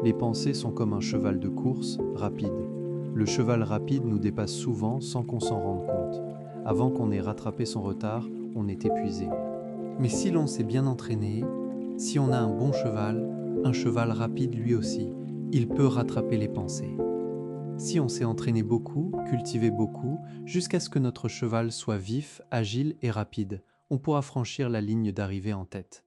Les pensées sont comme un cheval de course, rapide. Le cheval rapide nous dépasse souvent sans qu'on s'en rende compte. Avant qu'on ait rattrapé son retard, on est épuisé. Mais si l'on s'est bien entraîné, si on a un cheval rapide lui aussi, il peut rattraper les pensées. Si on s'est entraîné beaucoup, cultivé beaucoup, jusqu'à ce que notre cheval soit vif, agile et rapide, on pourra franchir la ligne d'arrivée en tête.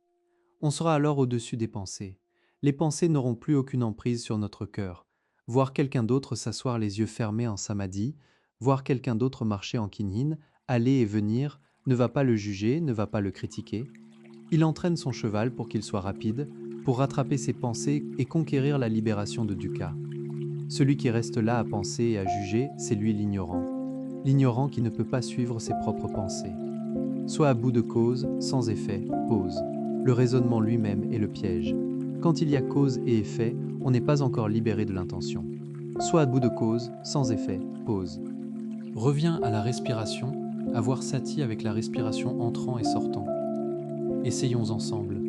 On sera alors au-dessus des pensées. Les pensées n'auront plus aucune emprise sur notre cœur. Voir quelqu'un d'autre s'asseoir les yeux fermés en samadhi, voir quelqu'un d'autre marcher en kinhin, aller et venir, ne va pas le juger, ne va pas le critiquer. Il entraîne son cheval pour qu'il soit rapide, pour rattraper ses pensées et conquérir la libération de dukkha. Celui qui reste là à penser et à juger, c'est lui l'ignorant. L'ignorant qui ne peut pas suivre ses propres pensées. Soit à bout de cause, sans effet, pause. Le raisonnement lui-même est le piège. Quand il y a cause et effet, on n'est pas encore libéré de l'intention. Soit à bout de cause, sans effet, pause. Reviens à la respiration, à voir sati avec la respiration entrant et sortant. Essayons ensemble.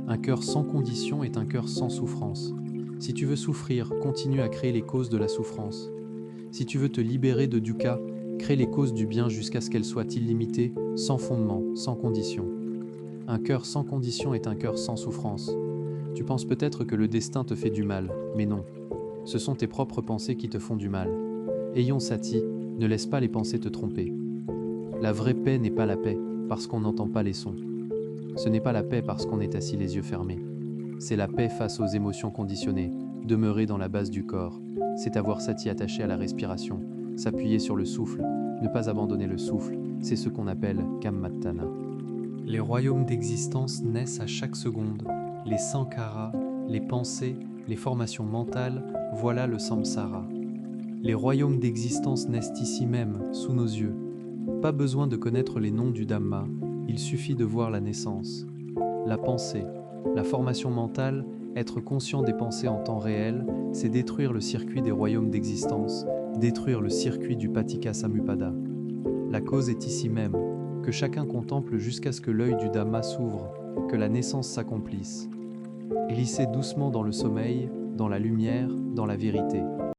Un cœur sans condition est un cœur sans souffrance. Si tu veux souffrir, continue à créer les causes de la souffrance. Si tu veux te libérer de dukkha, crée les causes du bien jusqu'à ce qu'elles soient illimitées, sans fondement, sans condition. Un cœur sans condition est un cœur sans souffrance. Tu penses peut-être que le destin te fait du mal, mais non. Ce sont tes propres pensées qui te font du mal. Ayons sati, ne laisse pas les pensées te tromper. La vraie paix n'est pas la paix, parce qu'on n'entend pas les sons. Ce n'est pas la paix parce qu'on est assis les yeux fermés. C'est la paix face aux émotions conditionnées, demeurer dans la base du corps. C'est avoir sati attaché à la respiration, s'appuyer sur le souffle, ne pas abandonner le souffle, c'est ce qu'on appelle kammatthana. Les royaumes d'existence naissent à chaque seconde, les sankaras, les pensées, les formations mentales, voilà le samsara. Les royaumes d'existence naissent ici même, sous nos yeux. Pas besoin de connaître les noms du Dhamma, il suffit de voir la naissance. La pensée, la formation mentale, être conscient des pensées en temps réel, c'est détruire le circuit des royaumes d'existence, détruire le circuit du Paticca Samuppada. La cause est ici même, que chacun contemple jusqu'à ce que l'œil du Dhamma s'ouvre, que la naissance s'accomplisse. Élissez doucement dans le sommeil, dans la lumière, dans la vérité.